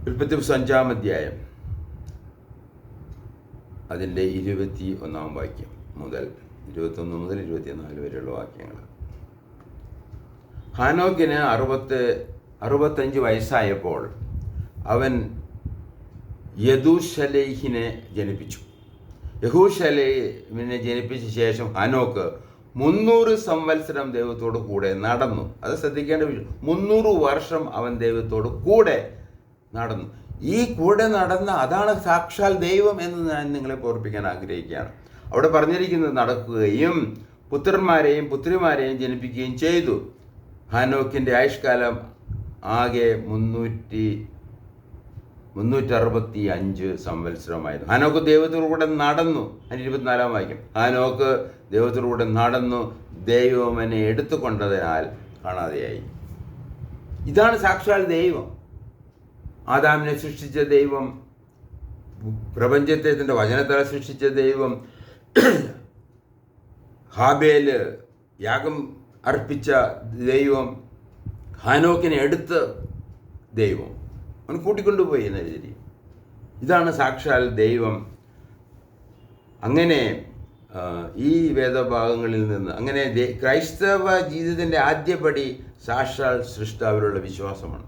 Speaker 1: ഉൽപ്പത്തി പുസ്തകം 5-ാം അധ്യായം അതിൻ്റെ 21-ാം വാക്യം മുതൽ 21 മുതൽ 24 വരെയുള്ള വാക്യങ്ങൾ. ഹാനോക്കിന് 65 വയസ്സായപ്പോൾ അവൻ യദൂശലേഹിനെ ജനിപ്പിച്ചു. യഹൂശലേമിനെ ജനിപ്പിച്ച ശേഷം ഹാനോക്ക് 300 സംവത്സരം ദൈവത്തോട് കൂടെ നടന്നു. അത് ശ്രദ്ധിക്കേണ്ട വിഷയം. 300 വർഷം അവൻ ദൈവത്തോട് കൂടെ നടന്നു. ഈ കൂടെ നടന്ന അതാണ് സാക്ഷാൽ ദൈവം എന്ന് ഞാൻ നിങ്ങളെ ഓർപ്പിക്കാൻ ആഗ്രഹിക്കുകയാണ്. അവിടെ പറഞ്ഞിരിക്കുന്നത് നടക്കുകയും പുത്രന്മാരെയും പുത്രിമാരെയും ജനിപ്പിക്കുകയും ചെയ്തു. ഹാനോക്കിൻ്റെ ആയുഷ്കാലം ആകെ 365 സംവത്സരമായിരുന്നു. ഹാനോക്ക് ദൈവത്തോടു കൂടെ നടന്നു. അതിന് 24-ാം വാക്യം. ഹാനോക്ക് ദൈവത്തോടു കൂടെ നടന്നു, ദൈവം എന്നെ എടുത്തുകൊണ്ടതിനാൽ കാണാതെയായി. ഇതാണ് സാക്ഷാൽ ദൈവം. ആദാമിനെ സൃഷ്ടിച്ച ദൈവം, പ്രപഞ്ചത്തെ തൻ്റെ വചനത്താൽ സൃഷ്ടിച്ച ദൈവം, ഹാബേല് യാഗം അർപ്പിച്ച ദൈവം, ഹാനോക്കിനെ എടുത്ത ദൈവം, അവൻ കൂട്ടിക്കൊണ്ടുപോയി എന്ന രീതി. ഇതാണ് സാക്ഷാൽ ദൈവം. അങ്ങനെ ഈ വേദഭാഗങ്ങളിൽ നിന്ന് അങ്ങനെ ക്രൈസ്തവ ജീവിതത്തിൻ്റെ ആദ്യപടി സാക്ഷാൽ സൃഷ്ടാവിലുള്ള വിശ്വാസമാണ്.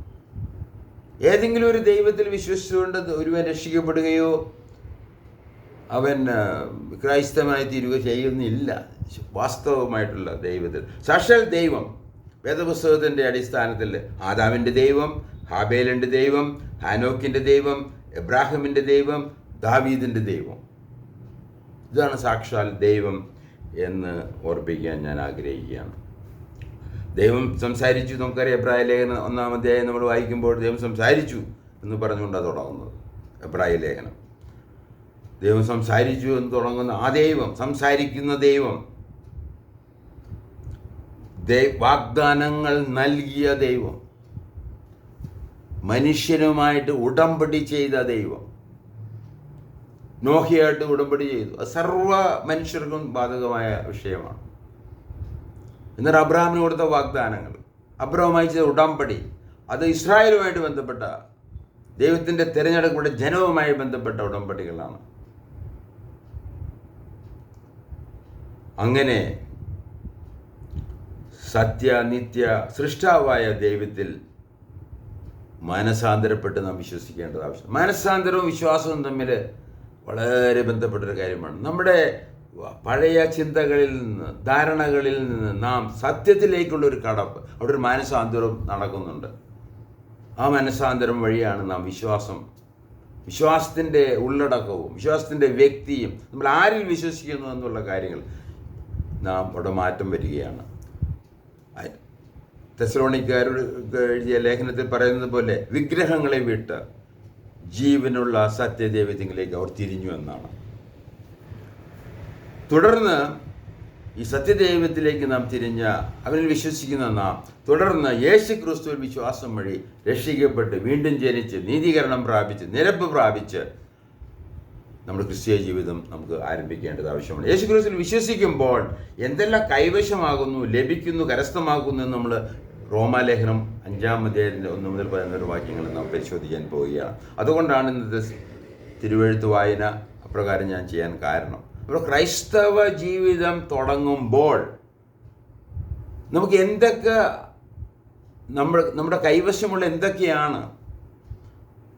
Speaker 1: ഏതെങ്കിലും ഒരു ദൈവത്തിൽ വിശ്വസിച്ചുകൊണ്ട് ഒരുവൻ രക്ഷിക്കപ്പെടുകയോ അവൻ ക്രൈസ്തവനായി തീരുക ചെയ്യുന്നില്ല. വാസ്തവമായിട്ടുള്ള ദൈവത്തിൽ സാക്ഷാൽ ദൈവം വേദപുസ്തകത്തിൻ്റെ അടിസ്ഥാനത്തിൽ ആദാമിൻ്റെ ദൈവം, ഹാബേലിൻ്റെ ദൈവം, ഹാനോക്കിൻ്റെ ദൈവം, എബ്രാഹിമിൻ്റെ ദൈവം, ദാവീദിൻ്റെ ദൈവം. ഇതാണ് സാക്ഷാൽ ദൈവം എന്ന് ഓർപ്പിക്കാൻ ഞാൻ ആഗ്രഹിക്കുകയാണ്. ദൈവം സംസാരിച്ചു. നമുക്കറിയാം എബ്രായ ലേഖനം 1-ാം അധ്യായം നമ്മൾ വായിക്കുമ്പോൾ ദൈവം സംസാരിച്ചു എന്ന് പറഞ്ഞുകൊണ്ടാണ് തുടങ്ങുന്നത്. എബ്രായ ലേഖനം ദൈവം സംസാരിച്ചു എന്ന് തുടങ്ങുന്ന ആ ദൈവം, സംസാരിക്കുന്ന ദൈവം, വാഗ്ദാനങ്ങൾ നൽകിയ ദൈവം, മനുഷ്യനുമായിട്ട് ഉടമ്പടി ചെയ്ത ദൈവം, നോഹിയായിട്ട് ഉടമ്പടി ചെയ്തു. അത് സർവ്വ മനുഷ്യർക്കും ബാധകമായ വിഷയമാണ്. എന്നാൽ അബ്രഹാമിന് കൊടുത്ത വാഗ്ദാനങ്ങൾ, അബ്രഹാമായി ചെയ്ത ഉടമ്പടി, അത് ഇസ്രായേലുമായിട്ട് ബന്ധപ്പെട്ട ദൈവത്തിൻ്റെ തിരഞ്ഞെടുക്കപ്പെട്ട ജനവുമായി ബന്ധപ്പെട്ട ഉടമ്പടികളാണ്. അങ്ങനെ സത്യനിത്യ സൃഷ്ടാവായ ദൈവത്തിൽ മനസാന്തരപ്പെട്ട് നാം വിശ്വസിക്കേണ്ടത് ആവശ്യം. മനസാന്തരവും വിശ്വാസവും തമ്മിൽ വളരെ ബന്ധപ്പെട്ടൊരു കാര്യമാണ്. നമ്മുടെ പഴയ ചിന്തകളിൽ നിന്ന്, ധാരണകളിൽ നിന്ന് നാം സത്യത്തിലേക്കുള്ളൊരു കടപ്പ്, അവിടെ ഒരു മനസാന്തരം നടക്കുന്നുണ്ട്. ആ മനസാന്തരം വഴിയാണ് നാം വിശ്വാസത്തിൻ്റെ ഉള്ളടക്കവും വിശ്വാസത്തിൻ്റെ വ്യക്തിയും നമ്മൾ ആരിൽ വിശ്വസിക്കുന്നു എന്നുള്ള കാര്യങ്ങൾ നാം അവിടെ മാറ്റം വരികയാണ്. തെസ്സലോനിക്കരോട് എഴുതിയ ലേഖനത്തിൽ പറയുന്നത് പോലെ വിഗ്രഹങ്ങളെ വിട്ട് ജീവനുള്ള സത്യദൈവത്തിലേക്ക് അവർ തിരിഞ്ഞു എന്നാണ്. തുടർന്ന് ഈ സത്യദൈവത്തിലേക്ക് നാം തിരിഞ്ഞ അവനിൽ വിശ്വസിക്കുന്ന നാം തുടർന്ന് യേശു ക്രിസ്തുവിൽ വിശ്വാസം വഴി രക്ഷിക്കപ്പെട്ട് വീണ്ടും ജനിച്ച് നീതീകരണം പ്രാപിച്ച് നിരപ്പ് പ്രാപിച്ച് നമ്മുടെ ക്രിസ്തീയ ജീവിതം നമുക്ക് ആരംഭിക്കേണ്ടത് ആവശ്യമാണ്. യേശു ക്രിസ്തുവിൽ വിശ്വസിക്കുമ്പോൾ എന്തെല്ലാം കൈവശമാകുന്നു, ലഭിക്കുന്നു, കരസ്ഥമാക്കുന്നു എന്ന് നമ്മൾ റോമാലേഖനം 5-ാം അധ്യായത്തിൻ്റെ 1 മുതൽ 11 വാക്യങ്ങൾ നാം പരിശോധിക്കാൻ പോവുകയാണ്. അതുകൊണ്ടാണ് ഇന്നത്തെ തിരുവെഴുത്ത് വായന അപ്രകാരം ഞാൻ ചെയ്യാൻ കാരണം. അപ്പോൾ ക്രൈസ്തവ ജീവിതം തുടങ്ങുമ്പോൾ നമുക്ക് എന്തൊക്കെ നമ്മുടെ കൈവശമുള്ള എന്തൊക്കെയാണ്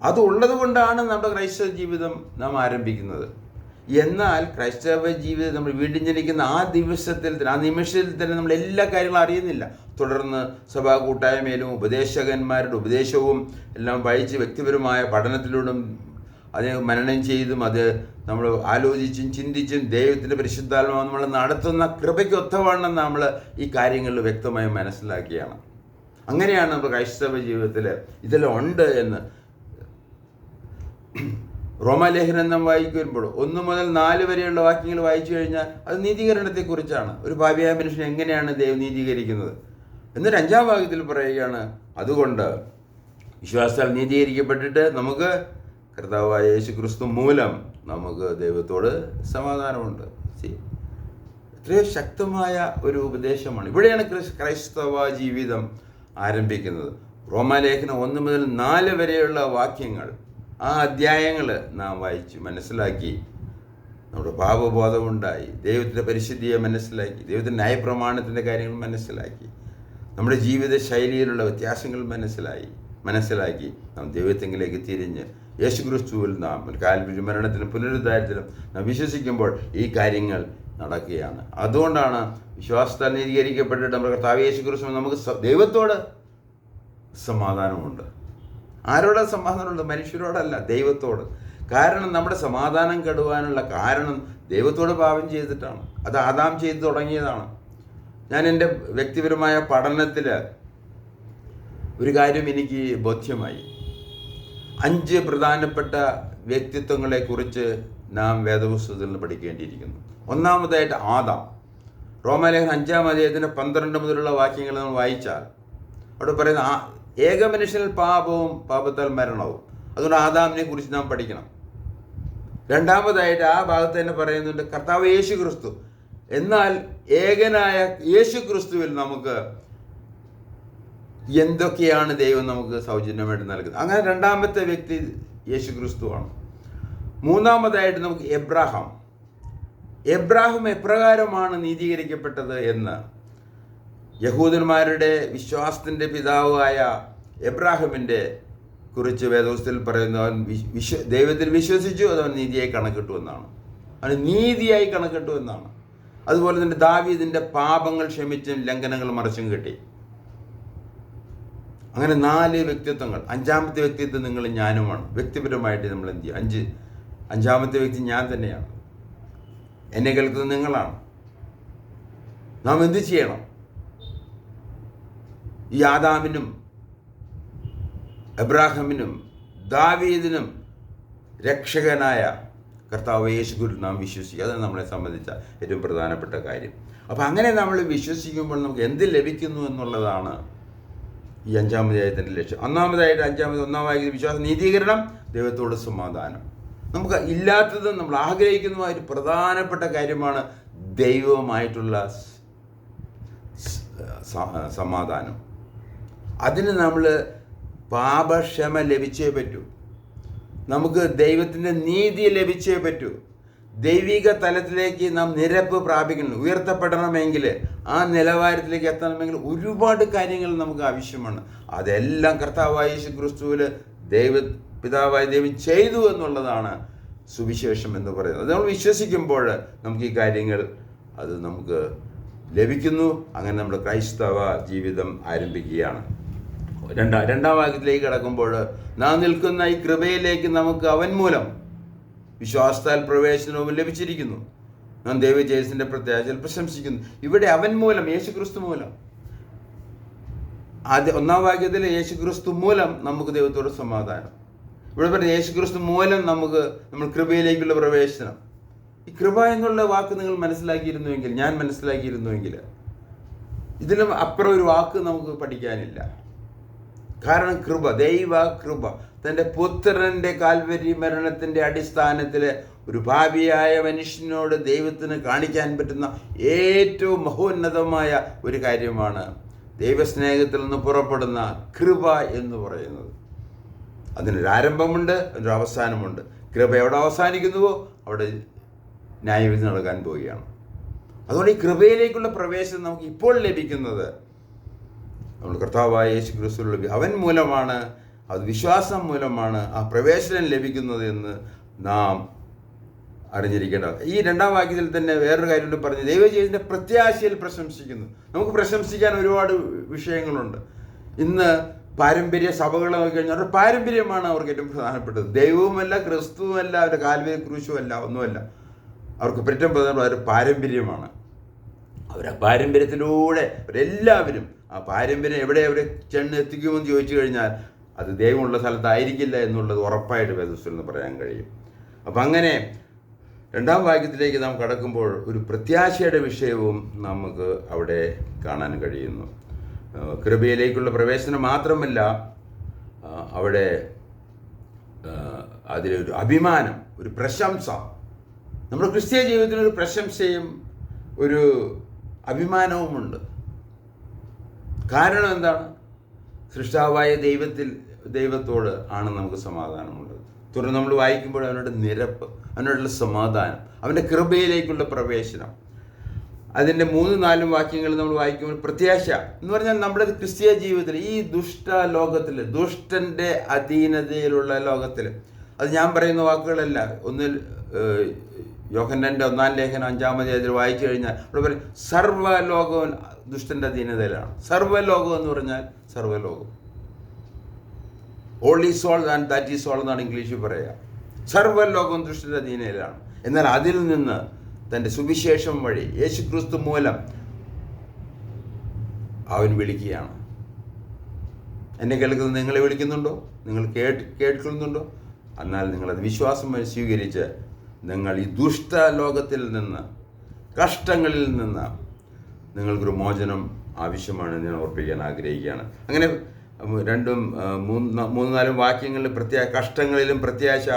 Speaker 1: അതുള്ളത് കൊണ്ടാണ് നമ്മുടെ ക്രൈസ്തവ ജീവിതം നാം ആരംഭിക്കുന്നത്. എന്നാൽ ക്രൈസ്തവ ജീവിതം നമ്മൾ വീണ്ടും ജനിക്കുന്ന ആ നിമിഷത്തിൽ തന്നെ നമ്മൾ എല്ലാ കാര്യങ്ങളും അറിയുന്നില്ല. തുടർന്ന് സഭാ കൂട്ടായ്മയിലും ഉപദേശകന്മാരുടെ ഉപദേശവും എല്ലാം വായിച്ച് വ്യക്തിപരമായ പഠനത്തിലൂടെ അതിനെ മനനം ചെയ്തും അത് നമ്മൾ ആലോചിച്ചും ചിന്തിച്ചും ദൈവത്തിൻ്റെ പരിശുദ്ധാത്മാവ് നമ്മൾ നടത്തുന്ന കൃപയ്ക്ക് ഒത്തവണ്ണം നമ്മൾ ഈ കാര്യങ്ങളിൽ വ്യക്തമായി മനസ്സിലാക്കിയാണ്. അങ്ങനെയാണ് നമ്മുടെ ക്രൈസ്തവ ജീവിതത്തിൽ ഇതെല്ലാം ഉണ്ട് എന്ന്. റോമാലേഖനം നാം വായിക്കുമ്പോൾ 1 മുതൽ 4 വരെയുള്ള വാക്യങ്ങൾ വായിച്ചു കഴിഞ്ഞാൽ അത് നീതീകരണത്തെക്കുറിച്ചാണ്. ഒരു പാപിയായ മനുഷ്യൻ എങ്ങനെയാണ് ദൈവം നീതീകരിക്കുന്നത്. എന്നിട്ട് 5-ാം വാക്യത്തിൽ പറയുകയാണ്, അതുകൊണ്ട് വിശ്വാസത്താൽ നീതീകരിക്കപ്പെട്ടിട്ട് നമുക്ക് കർത്താവായ യേശു ക്രിസ്തു മൂലം നമുക്ക് ദൈവത്തോട് സമാധാനമുണ്ട്. എത്രയോ ശക്തമായ ഒരു ഉപദേശമാണ്. ഇവിടെയാണ് ക്രൈസ്തവ ജീവിതം ആരംഭിക്കുന്നത്. റോമാലേഖനം 1 മുതൽ 4 വരെയുള്ള വാക്യങ്ങൾ, ആ അധ്യായങ്ങൾ നാം വായിച്ച് മനസ്സിലാക്കി നമ്മുടെ പാപബോധമുണ്ടായി, ദൈവത്തിൻ്റെ പരിശുദ്ധിയെ മനസ്സിലാക്കി, ദൈവത്തിൻ്റെ ന്യായപ്രമാണത്തിൻ്റെ കാര്യങ്ങൾ മനസ്സിലാക്കി, നമ്മുടെ ജീവിത ശൈലിയിലുള്ള വ്യത്യാസങ്ങൾ മനസ്സിലാക്കി നാം ദൈവത്തെങ്കിലേക്ക് തിരിഞ്ഞ് യേശു ക്രിസ്തുവിൽ നാം കാൽവരി മരണത്തിലും പുനരുദ്ധാരത്തിലും നാം വിശ്വസിക്കുമ്പോൾ ഈ കാര്യങ്ങൾ നടക്കുകയാണ്. അതുകൊണ്ടാണ് വിശ്വാസത്താൽ നീതീകരിക്കപ്പെട്ടിട്ട് നമ്മുടെ കർത്താവ് യേശു ക്രിസ്തു നമുക്ക് ദൈവത്തോട് സമാധാനമുണ്ട്. ആരോടാ സമാധാനമുണ്ട്? മനുഷ്യരോടല്ല, ദൈവത്തോട്. കാരണം നമ്മുടെ സമാധാനം കെടുവാനുള്ള കാരണം ദൈവത്തോട് പാപം ചെയ്തിട്ടാണ്. അത് ആദാം ചെയ്തു തുടങ്ങിയതാണ്. ഞാൻ എൻ്റെ വ്യക്തിപരമായ പഠനത്തിൽ ഒരു കാര്യം എനിക്ക് ബോധ്യമായി. 5 പ്രധാനപ്പെട്ട വ്യക്തിത്വങ്ങളെക്കുറിച്ച് നാം വേദപുസ്തകത്തിൽ നിന്ന് പഠിക്കേണ്ടിയിരിക്കുന്നു. ഒന്നാമതായിട്ട് ആദാം. റോമാലേഖനം 5-ാം അധ്യായത്തിൻ്റെ 12 മുതലുള്ള വാക്യങ്ങൾ നമ്മൾ വായിച്ചാൽ അവിടെ പറയുന്ന ഏക മനുഷ്യനിൽ പാപവും പാപത്താൽ മരണവും. അതുകൊണ്ട് ആദാമിനെ കുറിച്ച് നാം പഠിക്കണം. രണ്ടാമതായിട്ട് ആ ഭാഗത്ത് തന്നെ പറയുന്നുണ്ട് കർത്താവ് യേശു ക്രിസ്തു. എന്നാൽ ഏകനായ യേശു ക്രിസ്തുവിൽ നമുക്ക് എന്തൊക്കെയാണ് ദൈവം നമുക്ക് സൗജന്യമായിട്ട് നൽകുന്നത്. അങ്ങനെ രണ്ടാമത്തെ വ്യക്തി യേശു ക്രിസ്തുവാണ്. മൂന്നാമതായിട്ട് നമുക്ക് എബ്രാഹാം എപ്രകാരമാണ് നീതീകരിക്കപ്പെട്ടത് എന്ന് യഹൂദന്മാരുടെ വിശ്വാസത്തിൻ്റെ പിതാവായ എബ്രാഹിമിൻ്റെ കുറിച്ച് വേദപുസ്തകത്തിൽ പറയുന്നു. അവൻ ദൈവത്തിൽ വിശ്വസിച്ചു, അതവൻ നീതിയായി കണക്കിട്ടു എന്നാണ്. അവൻ നീതിയായി കണക്കിട്ടു എന്നാണ്. അതുപോലെ തന്നെ ദാവീദിൻ്റെ പാപങ്ങൾ ക്ഷമിച്ചും ലംഘനങ്ങൾ മറച്ചും കെട്ടി. അങ്ങനെ 4 വ്യക്തിത്വങ്ങൾ. 5-ാമത്തെ വ്യക്തിത്വം നിങ്ങൾ ഞാനുമാണ്. വ്യക്തിപരമായിട്ട് നമ്മൾ എന്ത് ചെയ്യും? 5-ാമത്തെ വ്യക്തി ഞാൻ തന്നെയാണ്. എന്നെ കേൾക്കുന്നത് നിങ്ങളാണ്. നാം എന്ത് ചെയ്യണം? ഈ ആദാമിനും എബ്രാഹിമിനും ദാവീദിനും രക്ഷകനായ കർത്താവ് യേശുവിൽ നാം വിശ്വസിക്കുക. അതാണ് നമ്മളെ സംബന്ധിച്ച ഏറ്റവും പ്രധാനപ്പെട്ട കാര്യം. അപ്പോൾ അങ്ങനെ നമ്മൾ വിശ്വസിക്കുമ്പോൾ നമുക്ക് എന്ത് ലഭിക്കുന്നു എന്നുള്ളതാണ് ഈ 5-ാം അധ്യായത്തിൻ്റെ ലക്ഷ്യം. ഒന്നാമതായിട്ട് 1-ാം വാക്യത്തിൽ വിശ്വാസം, നീതീകരണം, ദൈവത്തോട് സമാധാനം. നമുക്ക് ഇല്ലാത്തതും നമ്മൾ ആഗ്രഹിക്കുന്നതുമായ ഒരു പ്രധാനപ്പെട്ട കാര്യമാണ് ദൈവവുമായിട്ടുള്ള സമാധാനം. അതിന് നമ്മൾ പാപക്ഷമ ലഭിച്ചേ പറ്റൂ. നമുക്ക് ദൈവത്തിൻ്റെ നീതി ലഭിച്ചേ പറ്റൂ. ദൈവിക തലത്തിലേക്ക് നാം നിരപ്പ് പ്രാപിക്കണം. ഉയർത്തപ്പെടണമെങ്കിൽ, ആ നിലവാരത്തിലേക്ക് എത്തണമെങ്കിൽ ഒരുപാട് കാര്യങ്ങൾ നമുക്ക് ആവശ്യമാണ്. അതെല്ലാം കർത്താവായ യേശു ക്രിസ്തുവിൽ പിതാവായ ദൈവം ചെയ്തു എന്നുള്ളതാണ് സുവിശേഷം എന്ന് പറയുന്നത്. അത് നമ്മൾ വിശ്വസിക്കുമ്പോൾ നമുക്ക് ഈ കാര്യങ്ങൾ അത് നമുക്ക് ലഭിക്കുന്നു. അങ്ങനെ നമ്മുടെ ക്രൈസ്തവ ജീവിതം ആരംഭിക്കുകയാണ്. 2-ാം വാക്യത്തിലേക്ക് കടക്കുമ്പോൾ നാം നിൽക്കുന്ന ഈ കൃപയിലേക്ക് നമുക്ക് അവൻ മൂലം വിശ്വാസത്താൽ പ്രവേശനവും ലഭിച്ചിരിക്കുന്നു. നാം ദൈവജയസിൻ്റെ പ്രത്യാശയിൽ പ്രശംസിക്കുന്നു. ഇവിടെ അവൻ മൂലം, യേശു ക്രിസ്തു മൂലം. 1-ാം വാക്യത്തിൽ യേശു ക്രിസ്തു മൂലം നമുക്ക് ദൈവത്തോട് സമാധാനം. ഇവിടെ പറഞ്ഞ യേശുക്രിസ്തു മൂലം നമ്മൾ കൃപയിലേക്കുള്ള പ്രവേശനം. ഈ കൃപ എന്നുള്ള വാക്ക് നിങ്ങൾ മനസ്സിലാക്കിയിരുന്നുവെങ്കിൽ, ഞാൻ മനസ്സിലാക്കിയിരുന്നുവെങ്കിൽ, ഇതിലും അപ്പുറം ഒരു വാക്ക് നമുക്ക് പഠിക്കാനില്ല. കാരണം കൃപ, ദൈവ കൃപ, തൻ്റെ പുത്രൻ്റെ കാൽവരി മരണത്തിൻ്റെ അടിസ്ഥാനത്തിൽ ഒരു ഭാവിയായ മനുഷ്യനോട് ദൈവത്തിന് കാണിക്കാൻ പറ്റുന്ന ഏറ്റവും മഹോന്നതമായ ഒരു കാര്യമാണ് ദൈവസ്നേഹത്തിൽ നിന്ന് പുറപ്പെടുന്ന കൃപ എന്ന് പറയുന്നത്. അതിനൊരു ആരംഭമുണ്ട്, അതിനൊരു അവസാനമുണ്ട്. കൃപ എവിടെ അവസാനിക്കുന്നുവോ അവിടെ ന്യായവിധി നടക്കാൻ പോവുകയാണ്. അതുകൊണ്ട് ഈ കൃപയിലേക്കുള്ള പ്രവേശനം നമുക്ക് ഇപ്പോൾ ലഭിക്കുന്നത് നമ്മൾ കർത്താവായ യേശു ക്രിസ്തുവിലുള്ള അവൻ മൂലമാണ്, അത് വിശ്വാസം മൂലമാണ് ആ പ്രവേശനം ലഭിക്കുന്നത് എന്ന് നാം അറിഞ്ഞിരിക്കേണ്ടത്. ഈ 2-ാം വാക്യത്തിൽ തന്നെ വേറൊരു കാര്യം കൊണ്ട് പറഞ്ഞു, ദൈവജീവിതത്തിൻ്റെ പ്രത്യാശയിൽ പ്രശംസിക്കുന്നു. നമുക്ക് പ്രശംസിക്കാൻ ഒരുപാട് വിഷയങ്ങളുണ്ട്. ഇന്ന് പാരമ്പര്യ സഭകളെ നോക്കിക്കഴിഞ്ഞാൽ അവരുടെ പാരമ്പര്യമാണ് അവർക്ക് ഏറ്റവും പ്രധാനപ്പെട്ടത്. ദൈവവുമല്ല, ക്രിസ്തുവുമല്ല, അവരുടെ കാൽവരി ക്രൂശുമല്ല, ഒന്നുമല്ല. അവർക്ക് ഏറ്റവും പ്രധാനപ്പെട്ട ഒരു പാരമ്പര്യമാണ്. അവർ ആ പാരമ്പര്യത്തിലൂടെ അവരെല്ലാവരും ആ പാരമ്പര്യം എവിടെ ചെന്ന് എത്തിക്കുമെന്ന് ചോദിച്ചു കഴിഞ്ഞാൽ അത് ദൈവമുള്ള സ്ഥലത്തായിരിക്കില്ല എന്നുള്ളത് ഉറപ്പായിട്ട് വേദപുസ്തകത്തിൽ നിന്ന് പറയാൻ കഴിയും. അപ്പം അങ്ങനെ 2-ാം വാക്യത്തിലേക്ക് നാം കടക്കുമ്പോൾ ഒരു പ്രത്യാശയുടെ വിഷയവും നമുക്ക് അവിടെ കാണാൻ കഴിയുന്നു. കൃപയിലേക്കുള്ള പ്രവേശനം മാത്രമല്ല, അവിടെ അതിലൊരു അഭിമാനം, ഒരു പ്രശംസ. നമ്മുടെ ക്രിസ്തീയ ജീവിതത്തിനൊരു പ്രശംസയും ഒരു അഭിമാനവുമുണ്ട്. കാരണം എന്താണ്? സൃഷ്ടാവായ ദൈവത്തോട് ആണ് നമുക്ക് സമാധാനമുള്ളത്. തുടർന്ന് നമ്മൾ വായിക്കുമ്പോൾ അവനോട് നിരപ്പ്, അവനോടുള്ള സമാധാനം, അവൻ്റെ കൃപയിലേക്കുള്ള പ്രവേശനം. അതിൻ്റെ 3-4 വാക്യങ്ങൾ നമ്മൾ വായിക്കുമ്പോൾ പ്രത്യാശ എന്ന് പറഞ്ഞാൽ നമ്മുടെ ക്രിസ്തീയ ജീവിതത്തിൽ ഈ ലോകത്തിൽ, ദുഷ്ടൻ്റെ അധീനതയിലുള്ള ലോകത്തിൽ, അത് ഞാൻ പറയുന്ന വാക്കുകളല്ല. ഒന്നിൽ യോഹന്നാൻ്റെ 1-ാം ലേഖനം 5-ാം അധ്യായത്തിൽ വായിച്ചു കഴിഞ്ഞാൽ അവിടെ പറയും സർവ്വലോകവും ദുഷ്ടൻ്റെ അധീനതയിലാണ്. സർവ്വലോകം എന്ന് പറഞ്ഞാൽ സർവ്വലോകം, all is all and that is all എന്നാണ് ഇംഗ്ലീഷിൽ പറയുക. സർവ്വലോകവും ദുഷ്ടൻ്റെ അധീനതയിലാണ്. എന്നാൽ അതിൽ നിന്ന് തൻ്റെ സുവിശേഷം വഴി യേശുക്രിസ്തു മൂലം അവൻ വിളിക്കുകയാണ്. എന്നെ കേൾക്കുന്നത് നിങ്ങളെ വിളിക്കുന്നുണ്ടോ? നിങ്ങൾ കേൾക്കുന്നുണ്ടോ? എന്നാൽ നിങ്ങളത് വിശ്വാസം വഴി സ്വീകരിച്ച് നിങ്ങൾ ഈ ദുഷ്ടലോകത്തിൽ നിന്ന്, കഷ്ടങ്ങളിൽ നിന്ന് നിങ്ങൾക്കൊരു മോചനം ആവശ്യമാണ് ഞാൻ ഓർപ്പിക്കാൻ ആഗ്രഹിക്കുകയാണ്. അങ്ങനെ 2-3-4 വാക്യങ്ങളിൽ കഷ്ടങ്ങളിലും പ്രത്യാശ,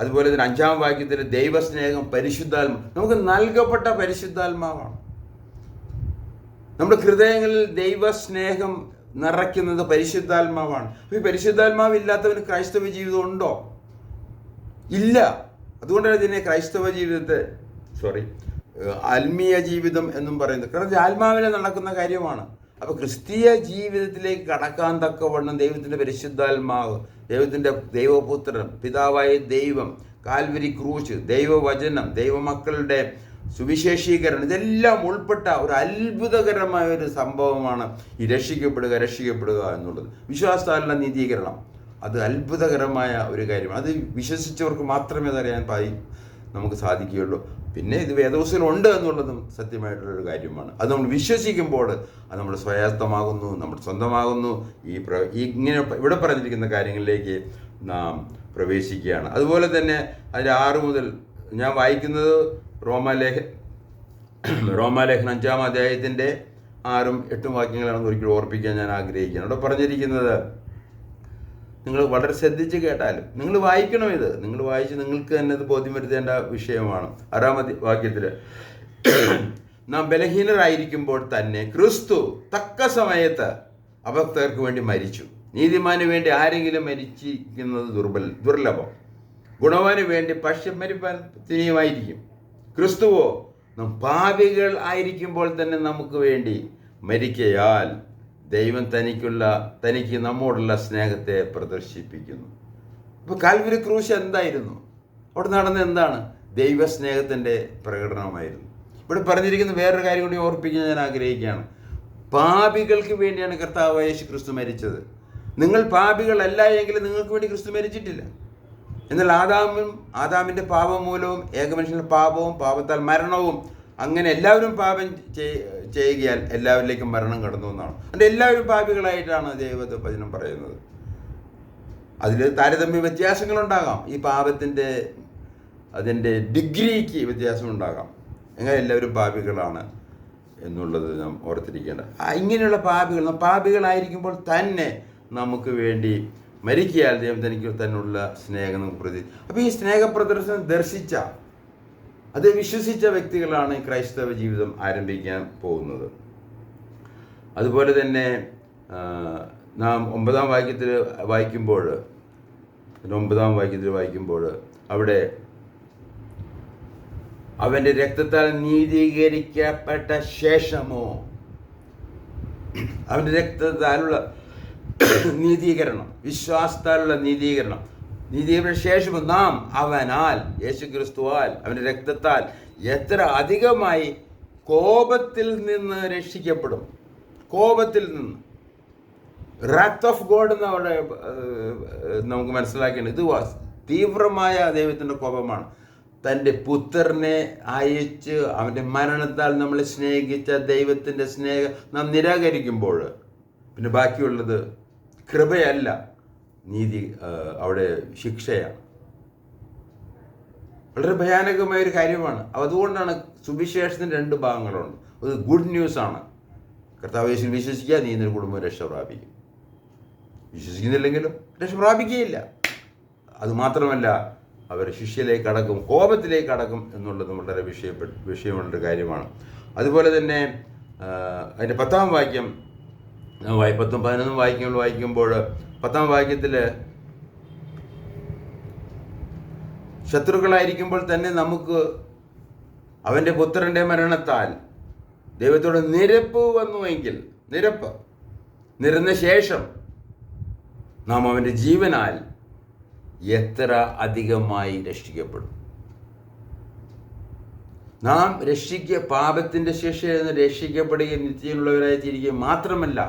Speaker 1: അതുപോലെ തന്നെ 5-ാം വാക്യത്തിൽ ദൈവസ്നേഹം, പരിശുദ്ധാത്മാ. നമുക്ക് നൽകപ്പെട്ട പരിശുദ്ധാത്മാവാണ്. നമ്മുടെ ഹൃദയങ്ങളിൽ ദൈവസ്നേഹം നിറയ്ക്കുന്നത് പരിശുദ്ധാത്മാവാണ്. ഈ പരിശുദ്ധാത്മാവ് ഇല്ലാത്തവന് ക്രൈസ്തവ ജീവിതം ഉണ്ടോ? ഇല്ല. അതുകൊണ്ടാണ് ഇതിനെ ക്രൈസ്തവ ജീവിതത്തെ ആത്മീയ ജീവിതം എന്നും പറയുന്നത്. കാരണം ആത്മാവിനെ നടക്കുന്ന കാര്യമാണ്. അപ്പോൾ ക്രിസ്തീയ ജീവിതത്തിലേക്ക് കടക്കാൻ തക്കവണ്ണം ദൈവത്തിൻ്റെ പരിശുദ്ധാത്മാവ്, ദൈവപുത്രൻ, പിതാവായ ദൈവം, കാൽവരി ക്രൂശ്, ദൈവവചനം, ദൈവമക്കളുടെ സുവിശേഷീകരണം, ഇതെല്ലാം ഉൾപ്പെട്ട ഒരു അത്ഭുതകരമായ ഒരു സംഭവമാണ് ഈ രക്ഷിക്കപ്പെടുക എന്നുള്ളത്. വിശ്വാസത്താലുള്ള നീതീകരണം അത് അത്ഭുതകരമായ ഒരു കാര്യമാണ്. അത് വിശ്വസിച്ചവർക്ക് മാത്രമേ അതറിയാൻ നമുക്ക് സാധിക്കുകയുള്ളൂ. പിന്നെ ഇത് വേദപുസ്തകത്തിലുണ്ട് എന്നുള്ളതും സത്യമായിട്ടുള്ളൊരു കാര്യമാണ്. അത് നമ്മൾ വിശ്വസിക്കുമ്പോൾ അത് നമ്മുടെ സ്വായത്തമാകുന്നു, നമ്മുടെ സ്വന്തമാകുന്നു. ഇങ്ങനെ ഇവിടെ പറഞ്ഞിരിക്കുന്ന കാര്യങ്ങളിലേക്ക് നാം പ്രവേശിക്കുകയാണ്. അതുപോലെ തന്നെ അതിൽ 6 മുതൽ ഞാൻ വായിക്കുന്നത് റോമാലേഖനം 5-ാം അധ്യായത്തിൻ്റെ 6-8 വാക്യങ്ങളാണെന്ന് ഒരിക്കലും ഓർപ്പിക്കാൻ ഞാൻ ആഗ്രഹിക്കുകയാണ്. അവിടെ പറഞ്ഞിരിക്കുന്നത് നിങ്ങൾ വളരെ ശ്രദ്ധിച്ച് കേട്ടാലും നിങ്ങൾ വായിക്കണം. നിങ്ങൾ വായിച്ച് നിങ്ങൾക്ക് തന്നെ ഇത് ബോധ്യം വരുത്തേണ്ട വിഷയമാണ്. 6-ാം വാക്യത്തിൽ നാം ബലഹീനരായിരിക്കുമ്പോൾ തന്നെ ക്രിസ്തു തക്ക സമയത്ത് അഭക്തർക്ക് വേണ്ടി മരിച്ചു. നീതിമാന് വേണ്ടി ആരെങ്കിലും മരിച്ചിരിക്കുന്നത് ദുർലഭം, ഗുണവാന് വേണ്ടി മരിപ്പാൻ തിനിയുമായിരിക്കും. ക്രിസ്തുവോ നാം പാപികൾ ആയിരിക്കുമ്പോൾ തന്നെ നമുക്ക് വേണ്ടി മരിക്കയാൽ ദൈവം തനിക്ക് നമ്മോടുള്ള സ്നേഹത്തെ പ്രദർശിപ്പിക്കുന്നു. അപ്പോൾ കാൽവരി ക്രൂശ് എന്തായിരുന്നു? അവിടെ നടന്നത് എന്താണ്? ദൈവസ്നേഹത്തിൻ്റെ പ്രകടനമായിരുന്നു. ഇവിടെ പറഞ്ഞിരിക്കുന്ന വേറൊരു കാര്യം കൂടി ഓർപ്പിക്കാൻ ഞാൻ ആഗ്രഹിക്കുകയാണ്. പാപികൾക്ക് വേണ്ടിയാണ് കർത്താവായ യേശു ക്രിസ്തു മരിച്ചത്. നിങ്ങൾ പാപികളല്ല എങ്കിൽ നിങ്ങൾക്ക് വേണ്ടി ക്രിസ്തു മരിച്ചിട്ടില്ല. എന്നാൽ ആദാമിൻ്റെ പാപം മൂലവും ഏകമനുഷ്യൻ്റെ പാപത്താൽ മരണവും, അങ്ങനെ എല്ലാവരും പാപം ചെയ്യുകയാൽ എല്ലാവരിലേക്കും മരണം കടന്നു എന്നാണ്. അതുകൊണ്ട് എല്ലാവരും പാപികളായിട്ടാണ് ദൈവവചനം പറയുന്നത്. അതിൽ താരതമ്യ വ്യത്യാസങ്ങളുണ്ടാകാം. ഈ പാപത്തിൻ്റെ അതിൻ്റെ ഡിഗ്രിക്ക് വ്യത്യാസമുണ്ടാകാം. എങ്ങനെ എല്ലാവരും പാപികളാണ് എന്നുള്ളത് നാം ഓർത്തിരിക്കേണ്ട. ഇങ്ങനെയുള്ള പാപികളായിരിക്കുമ്പോൾ തന്നെ നമുക്ക് വേണ്ടി മരിക്കയാൽ ദൈവം തനിക്ക് തന്നുള്ള സ്നേഹം നമുക്ക് പ്രതി. അപ്പോൾ ഈ സ്നേഹപ്രദർശനം ദർശിച്ച, അത് വിശ്വസിച്ച വ്യക്തികളാണ് ക്രൈസ്തവ ജീവിതം ആരംഭിക്കാൻ പോകുന്നത്. അതുപോലെ തന്നെ നാം 9-ാം വാക്യത്തിൽ വായിക്കുമ്പോൾ അവിടെ അവൻ്റെ രക്തത്താൽ നീതീകരിക്കപ്പെട്ട ശേഷമോ, അവൻ്റെ രക്തത്താലുള്ള നീതീകരണം, വിശ്വാസത്താലുള്ള നീതീകരണ ശേഷമോ നാം അവനാൽ, യേശുക്രിസ്തുവാൽ, അവൻ്റെ രക്തത്താൽ എത്ര അധികമായി കോപത്തിൽ നിന്ന് രക്ഷിക്കപ്പെടും. കോപത്തിൽ നിന്ന്, റാത്ത് ഓഫ് ഗോഡ് എന്ന് അവിടെ നമുക്ക് മനസ്സിലാക്കേണ്ടത്. ഇത് തീവ്രമായ ദൈവത്തിൻ്റെ കോപമാണ്. തൻ്റെ പുത്രനെ അയച്ച് അവൻ്റെ മരണത്താൽ നമ്മളെ സ്നേഹിച്ച ദൈവത്തിൻ്റെ സ്നേഹം നാം നിരാകരിക്കുമ്പോൾ പിന്നെ ബാക്കിയുള്ളത് കൃപയല്ല, അവിടെ ശിക്ഷയാണ്. വളരെ ഭയാനകമായൊരു കാര്യമാണ്. അതുകൊണ്ടാണ് സുവിശേഷത്തിന് 2 ഭാഗങ്ങളുണ്ട്. അത് ഗുഡ് ന്യൂസാണ്. കർത്താവ് യേശുവിൽ വിശ്വസിക്കുക, നീ നിന്റെ കുടുംബം രക്ഷ പ്രാപിക്കും. വിശ്വസിക്കുന്നില്ലെങ്കിലും രക്ഷ പ്രാപിക്കുകയില്ല. അതുമാത്രമല്ല, അവർ ശിക്ഷയിലേക്ക് കടക്കും, കോപത്തിലേക്ക് കടക്കും എന്നുള്ളത് വളരെ വിഷയമുള്ളൊരു കാര്യമാണ്. അതുപോലെ തന്നെ അതിൻ്റെ 10-ാം വാക്യം 10-11 വായിക്കുമ്പോൾ 10-ാം വാക്യത്തിൽ ശത്രുക്കളായിരിക്കുമ്പോൾ തന്നെ നമുക്ക് അവൻ്റെ പുത്രൻ്റെ മരണത്താൽ ദൈവത്തോട് നിരപ്പ് വന്നുവെങ്കിൽ, നിരന്ന ശേഷം നാം അവൻ്റെ ജീവനാൽ എത്ര അധികമായി രക്ഷിക്കപ്പെടും. നാം പാപത്തിൻ്റെ ശിക്ഷയിൽ നിന്ന് രക്ഷിക്കപ്പെടുകയും നിത്യമുള്ളവരായി തീരുകയും മാത്രമല്ല,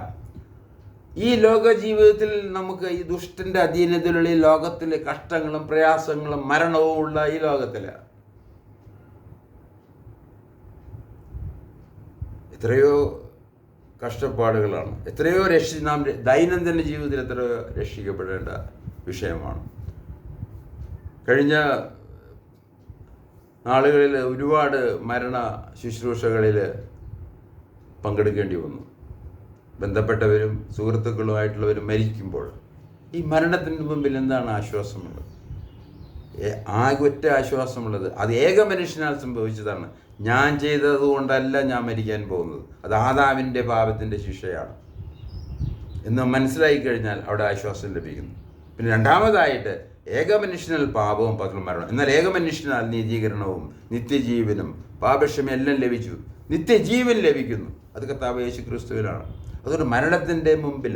Speaker 1: ഈ ലോക ജീവിതത്തിൽ നമുക്ക് ഈ ദുഷ്ടൻ്റെ അധീനതയിലുള്ള ഈ ലോകത്തിലെ കഷ്ടങ്ങളും പ്രയാസങ്ങളും മരണവും ഉള്ള ഈ ലോകത്തിൽ എത്രയോ കഷ്ടപ്പാടുകളാണ്, എത്രയോ നാം ദൈനംദിന ജീവിതത്തിൽ എത്രയോ രക്ഷിക്കപ്പെടേണ്ട വിഷയമാണ്. കഴിഞ്ഞ നാളുകളിൽ ഒരുപാട് മരണ ശുശ്രൂഷകളിൽ പങ്കെടുക്കേണ്ടി വന്നു. ബന്ധപ്പെട്ടവരും സുഹൃത്തുക്കളുമായിട്ടുള്ളവരും മരിക്കുമ്പോൾ ഈ മരണത്തിന് മുമ്പിൽ എന്താണ് ആശ്വാസമുള്ളത്? ഒറ്റ ആശ്വാസമുള്ളത് അത് ഏക മനുഷ്യനാൽ സംഭവിച്ചതാണ്. ഞാൻ ചെയ്തതുകൊണ്ടല്ല ഞാൻ മരിക്കാൻ പോകുന്നത്, അത് ആദാമിൻ്റെ പാപത്തിൻ്റെ ശിക്ഷയാണ് എന്ന് മനസ്സിലായി കഴിഞ്ഞാൽ അവിടെ ആശ്വാസം ലഭിക്കുന്നു. പിന്നെ രണ്ടാമതായിട്ട് ഏകമനുഷ്യനാൽ പാപവും പകലും മരണം, എന്നാൽ ഏകമനുഷ്യനാൽ നീതീകരണവും നിത്യജീവനും പാപക്ഷമ എല്ലാം ലഭിച്ചു, നിത്യജീവൻ ലഭിക്കുന്നു. അത് കർത്താവ് യേശുക്രിസ്തുവിലാണ്. അതുകൊണ്ട് മരണത്തിൻ്റെ മുമ്പിൽ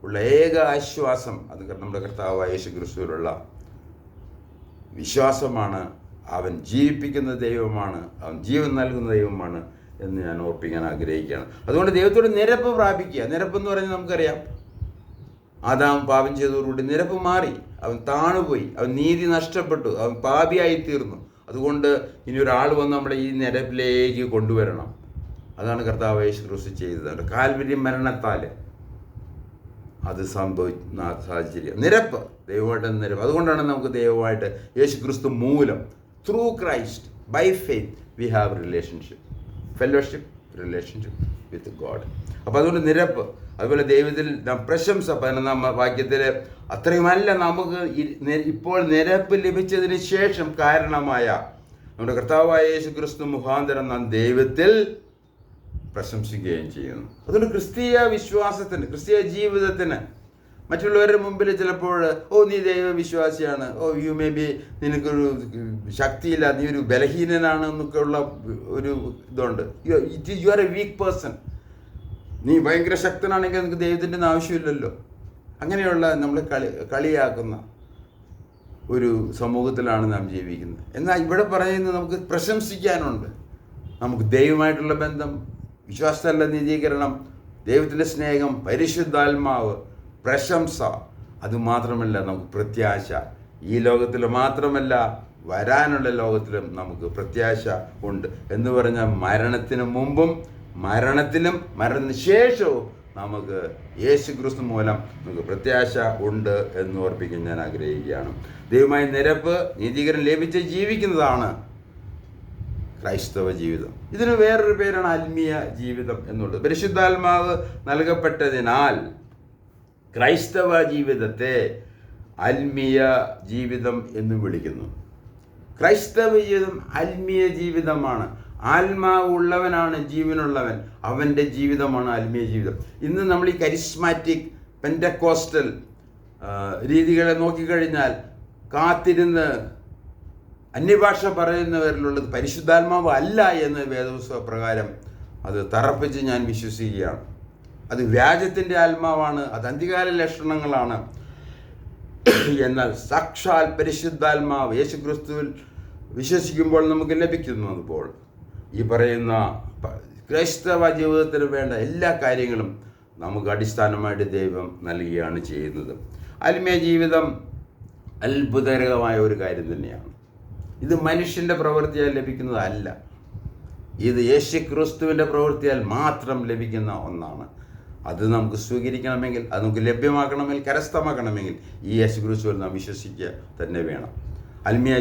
Speaker 1: ഉള്ള ഏക ആശ്വാസം അത് നമ്മുടെ കർത്താവായ യേശുക്രിസ്തുവിലുള്ള വിശ്വാസമാണ്. അവൻ ജീവിപ്പിക്കുന്ന ദൈവമാണ്, അവൻ ജീവൻ നൽകുന്ന ദൈവമാണ് എന്ന് ഞാൻ ഓർപ്പിക്കാൻ ആഗ്രഹിക്കുകയാണ്. അതുകൊണ്ട് ദൈവത്തോട് നിരപ്പ് പ്രാപിക്കുക. നിരപ്പെന്ന് പറഞ്ഞാൽ നമുക്കറിയാം, ആദാം പാപം ചെയ്തതോടുകൂടി നിരപ്പ് മാറി, അവൻ താണുപോയി, അവൻ നീതി നഷ്ടപ്പെട്ടു, അവൻ പാപിയായി തീർന്നു. അതുകൊണ്ട് ഇനി ഒരാൾ വന്ന് നമ്മളെ ഈ നിരപ്പിലേക്ക് കൊണ്ടുവരണം. അതാണ് കർത്താവ് യേശുക്രിസ്തു ചെയ്തത്. കാൽവരി മരണത്താൽ അത് സാഹചര്യം നിരപ്പ്, ദൈവമായിട്ട് നിരപ്പ്. അതുകൊണ്ടാണ് നമുക്ക് ദൈവമായിട്ട് യേശുക്രിസ്തു മൂലം, through Christ, by faith we have relationship, fellowship, relationship with God. അപ്പോൾ അതുകൊണ്ട് നിരപ്പ്, അതുപോലെ ദൈവത്തിൽ നാം പ്രശംസ. 11-ാം വാക്യത്തിൽ അത്രയുമല്ല, നമുക്ക് ഇപ്പോൾ നിരപ്പ് ലഭിച്ചതിന് ശേഷം കാരണമായ നമ്മുടെ കർത്താവായ യേശുക്രിസ്തു മുഖാന്തരം നാം ദൈവത്തിൽ പ്രശംസിക്കുകയും ചെയ്യുന്നു. അതുകൊണ്ട് ക്രിസ്തീയ വിശ്വാസത്തിന്, ക്രിസ്തീയ ജീവിതത്തിന് മറ്റുള്ളവരുടെ മുമ്പിൽ ചിലപ്പോൾ നീ ദൈവവിശ്വാസിയാണ്, യു മേ ബി നിനക്കൊരു ശക്തിയില്ല, നീ ഒരു ബലഹീനനാണ് എന്നൊക്കെ ഉള്ള ഒരു ഇതുണ്ട്. You are a weak person. നീ ഭയങ്കര ശക്തനാണെങ്കിൽ നിനക്ക് ദൈവത്തിൻ്റെ ഒന്നും ആവശ്യമില്ലല്ലോ. അങ്ങനെയുള്ള നമ്മളെ കളിയാക്കുന്ന ഒരു സമൂഹത്തിലാണ് നാം ജീവിക്കുന്നത്. എന്നാൽ ഇവിടെ പറയുന്നത് നമുക്ക് പ്രശംസിക്കാനുണ്ട്. നമുക്ക് ദൈവമായിട്ടുള്ള ബന്ധം, വിശ്വാസത്തല്ല നീതീകരണം, ദൈവത്തിൻ്റെ സ്നേഹം, പരിശുദ്ധാത്മാവ്, പ്രശംസ. അതുമാത്രമല്ല, നമുക്ക് പ്രത്യാശ. ഈ ലോകത്തിൽ മാത്രമല്ല, വരാനുള്ള ലോകത്തിലും നമുക്ക് പ്രത്യാശ ഉണ്ട് എന്ന് പറഞ്ഞാൽ മരണത്തിന് മുമ്പും മരണത്തിലും മരണത്തിന് ശേഷവും നമുക്ക് യേശു ക്രിസ്തു മൂലം നമുക്ക് പ്രത്യാശ ഉണ്ട് എന്ന് ഓർപ്പിക്കാൻ ഞാൻ ആഗ്രഹിക്കുകയാണ്. ദൈവമായി നിരപ്പ് നീതീകരണം ലഭിച്ച് ജീവിക്കുന്നതാണ് ക്രൈസ്തവ ജീവിതം. ഇതിന് വേറൊരു പേരാണ് ആത്മീയ ജീവിതം എന്നുള്ളത്. പരിശുദ്ധാത്മാവ് നൽകപ്പെട്ടതിനാൽ ക്രൈസ്തവ ജീവിതത്തെ ആത്മീയ ജീവിതം എന്ന് വിളിക്കുന്നു. ക്രൈസ്തവ ജീവിതം ആത്മീയ ജീവിതമാണ്. ആത്മാവ് ഉള്ളവനാണ് ജീവനുള്ളവൻ. അവൻ്റെ ജീവിതമാണ് ആത്മീയ ജീവിതം. ഇന്ന് നമ്മൾ ഈ കരിസ്മാറ്റിക് പെൻറ്റക്കോസ്റ്റൽ രീതികളെ നോക്കിക്കഴിഞ്ഞാൽ കാത്തിരുന്ന് അന്യഭാഷ പറയുന്നവരിലുള്ളത് പരിശുദ്ധാത്മാവ് അല്ല എന്ന് വേദപുസ്തക പ്രകാരം അത് തറപ്പിച്ച് ഞാൻ വിശ്വസിക്കുകയാണ്. അത് വ്യാജത്തിൻ്റെ ആത്മാവാണ്, അത് അന്ത്യകാല ലക്ഷണങ്ങളാണ്. എന്നാൽ സാക്ഷാൽ പരിശുദ്ധാത്മാവ് യേശുക്രിസ്തുവിൽ വിശ്വസിക്കുമ്പോൾ നമുക്ക് ലഭിക്കുന്നതുപോലെ ഈ പറയുന്ന ക്രൈസ്തവ ജീവിതത്തിന് വേണ്ട എല്ലാ കാര്യങ്ങളും നമുക്ക് അടിസ്ഥാനമായിട്ട് ദൈവം നൽകുകയാണ് ചെയ്യുന്നത്. ആത്മീയ ജീവിതം അത്ഭുതകരമായ ഒരു കാര്യം തന്നെയാണ്. ഇത് മനുഷ്യൻ്റെ പ്രവൃത്തിയാൽ ലഭിക്കുന്നതല്ല. ഇത് യേശുക്രിസ്തുവിൻ്റെ പ്രവൃത്തിയാൽ മാത്രം ലഭിക്കുന്ന ഒന്നാണ്. അത് നമുക്ക് സ്വീകരിക്കണമെങ്കിൽ, അത് നമുക്ക് ലഭ്യമാക്കണമെങ്കിൽ, കരസ്ഥമാക്കണമെങ്കിൽ ഈ യേശുക്രിസ്തുവിൽ നാം വിശ്വസിക്കുക തന്നെ വേണം. ആത്മീയ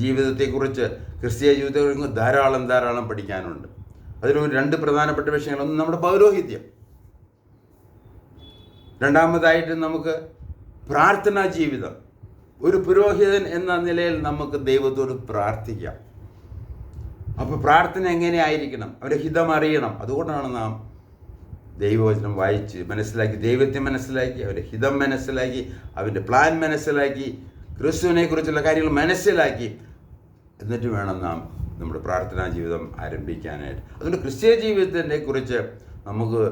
Speaker 1: ജീവിതത്തെക്കുറിച്ച്, ക്രിസ്തീയ ജീവിതത്തെക്കുറിച്ച് ധാരാളം പഠിക്കാനുണ്ട്. അതിലൊരു 2 പ്രധാനപ്പെട്ട വിഷയങ്ങൾ. ഒന്ന് നമ്മുടെ പൗരോഹിത്യം, രണ്ടാമതായിട്ട് നമുക്ക് പ്രാർത്ഥനാ ജീവിതം. ഒരു പുരോഹിതൻ എന്ന നിലയിൽ നമുക്ക് ദൈവത്തോട് പ്രാർത്ഥിക്കാം. അപ്പോൾ പ്രാർത്ഥന എങ്ങനെയായിരിക്കണം? അവരുടെ ഹിതം അറിയണം. അതുകൊണ്ടാണ് നാം ദൈവവചനം വായിച്ച് മനസ്സിലാക്കി, ദൈവത്തെ മനസ്സിലാക്കി, അവരുടെ ഹിതം മനസ്സിലാക്കി, അവൻ്റെ പ്ലാൻ മനസ്സിലാക്കി, ക്രിസ്തുവിനെ കുറിച്ചുള്ള കാര്യങ്ങൾ മനസ്സിലാക്കി, എന്നിട്ട് വേണം നാം നമ്മുടെ പ്രാർത്ഥനാ ജീവിതം ആരംഭിക്കാനായിട്ട്. അതുകൊണ്ട് ക്രിസ്തീയ ജീവിതത്തിനെ കുറിച്ച് നമുക്ക്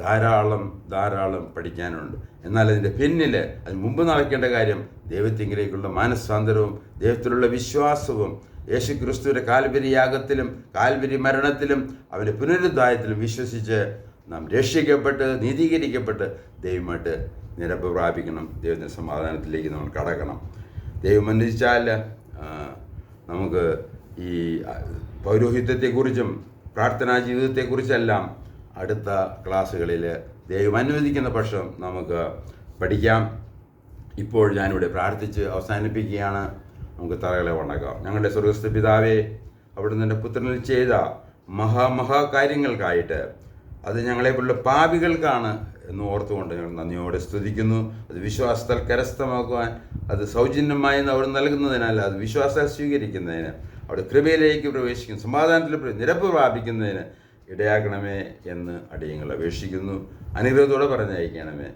Speaker 1: ധാരാളം പഠിക്കാനുണ്ട്. എന്നാൽ അതിൻ്റെ പിന്നിൽ, അതിന് മുമ്പ് നടക്കേണ്ട കാര്യം ദൈവത്തിങ്കിലേക്കുള്ള മാനസാന്തരവും ദൈവത്തിലുള്ള വിശ്വാസവും യേശു ക്രിസ്തുവിൻ്റെ കാൽവരി യാഗത്തിലും കാൽവരി മരണത്തിലും അവൻ്റെ പുനരുദ്ധാനത്തിലും വിശ്വസിച്ച് നാം രക്ഷിക്കപ്പെട്ട് നീതീകരിക്കപ്പെട്ട് ദൈവമായിട്ട് നിരപ്പ് പ്രാപിക്കണം. ദൈവത്തിൻ്റെ സമാധാനത്തിലേക്ക് നമ്മൾ കടക്കണം. ദൈവം അനുവദിച്ചാൽ നമുക്ക് ഈ പൗരോഹിത്യത്തെക്കുറിച്ചും പ്രാർത്ഥനാ ജീവിതത്തെക്കുറിച്ചെല്ലാം അടുത്ത ക്ലാസ്സുകളിൽ ദൈവം അനുവദിക്കുന്ന പക്ഷം നമുക്ക് പഠിക്കാം. ഇപ്പോൾ ഞാനിവിടെ പ്രാർത്ഥിച്ച് അവസാനിപ്പിക്കുകയാണ്. നമുക്ക് തറകളെ വണക്കാം. ഞങ്ങളുടെ സ്വർഗ്ഗസ്ഥ പിതാവേ, അവിടുന്ന് എൻ്റെ പുത്രനിൽ ചെയ്ത മഹാകാര്യങ്ങൾക്കായിട്ട് അത് ഞങ്ങളെപ്പോലുള്ള പാപികൾക്കാണ് എന്ന് ഓർത്തുകൊണ്ട് ഞങ്ങൾ നന്ദിയോടെ സ്തുതിക്കുന്നു. അത് വിശ്വാസത്താൽ കരസ്ഥമാക്കുവാൻ, അത് സൗജന്യമായി അവർ നൽകുന്നതിനാൽ അത് വിശ്വാസം സ്വീകരിക്കുന്നതിന്, അവിടെ കൃപയിലേക്ക് പ്രവേശിക്കുന്ന സമാധാനത്തിൽ നിരപ്പ് പ്രാപിക്കുന്നതിന് ഇടയാക്കണമേ എന്ന് അടിയങ്ങൾ അപേക്ഷിക്കുന്നു. അനുഗ്രഹത്തോടെ പറഞ്ഞയക്കണമേ.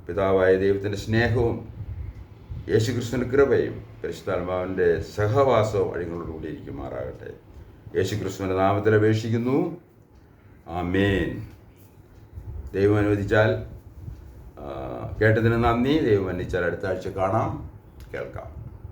Speaker 1: പിതാവായ ദൈവത്തിൻ്റെ സ്നേഹവും യേശുക്രിസ്തുവിൻ്റെ കൃപയും പരിശുദ്ധാത്മാവിൻ്റെ സഹവാസവും അടിയങ്ങളോടുകൂടി ഇരിക്കുമാറാകട്ടെ. യേശുക്രിസ്തുവിൻ്റെ നാമത്തിൽ അപേക്ഷിക്കുന്നു. ആമേൻ. ദൈവം അനുവദിച്ചാൽ കേട്ടതിന് നന്ദി. ദൈവം അനുവദിച്ചാൽ അടുത്ത ആഴ്ച കാണാം, കേൾക്കാം.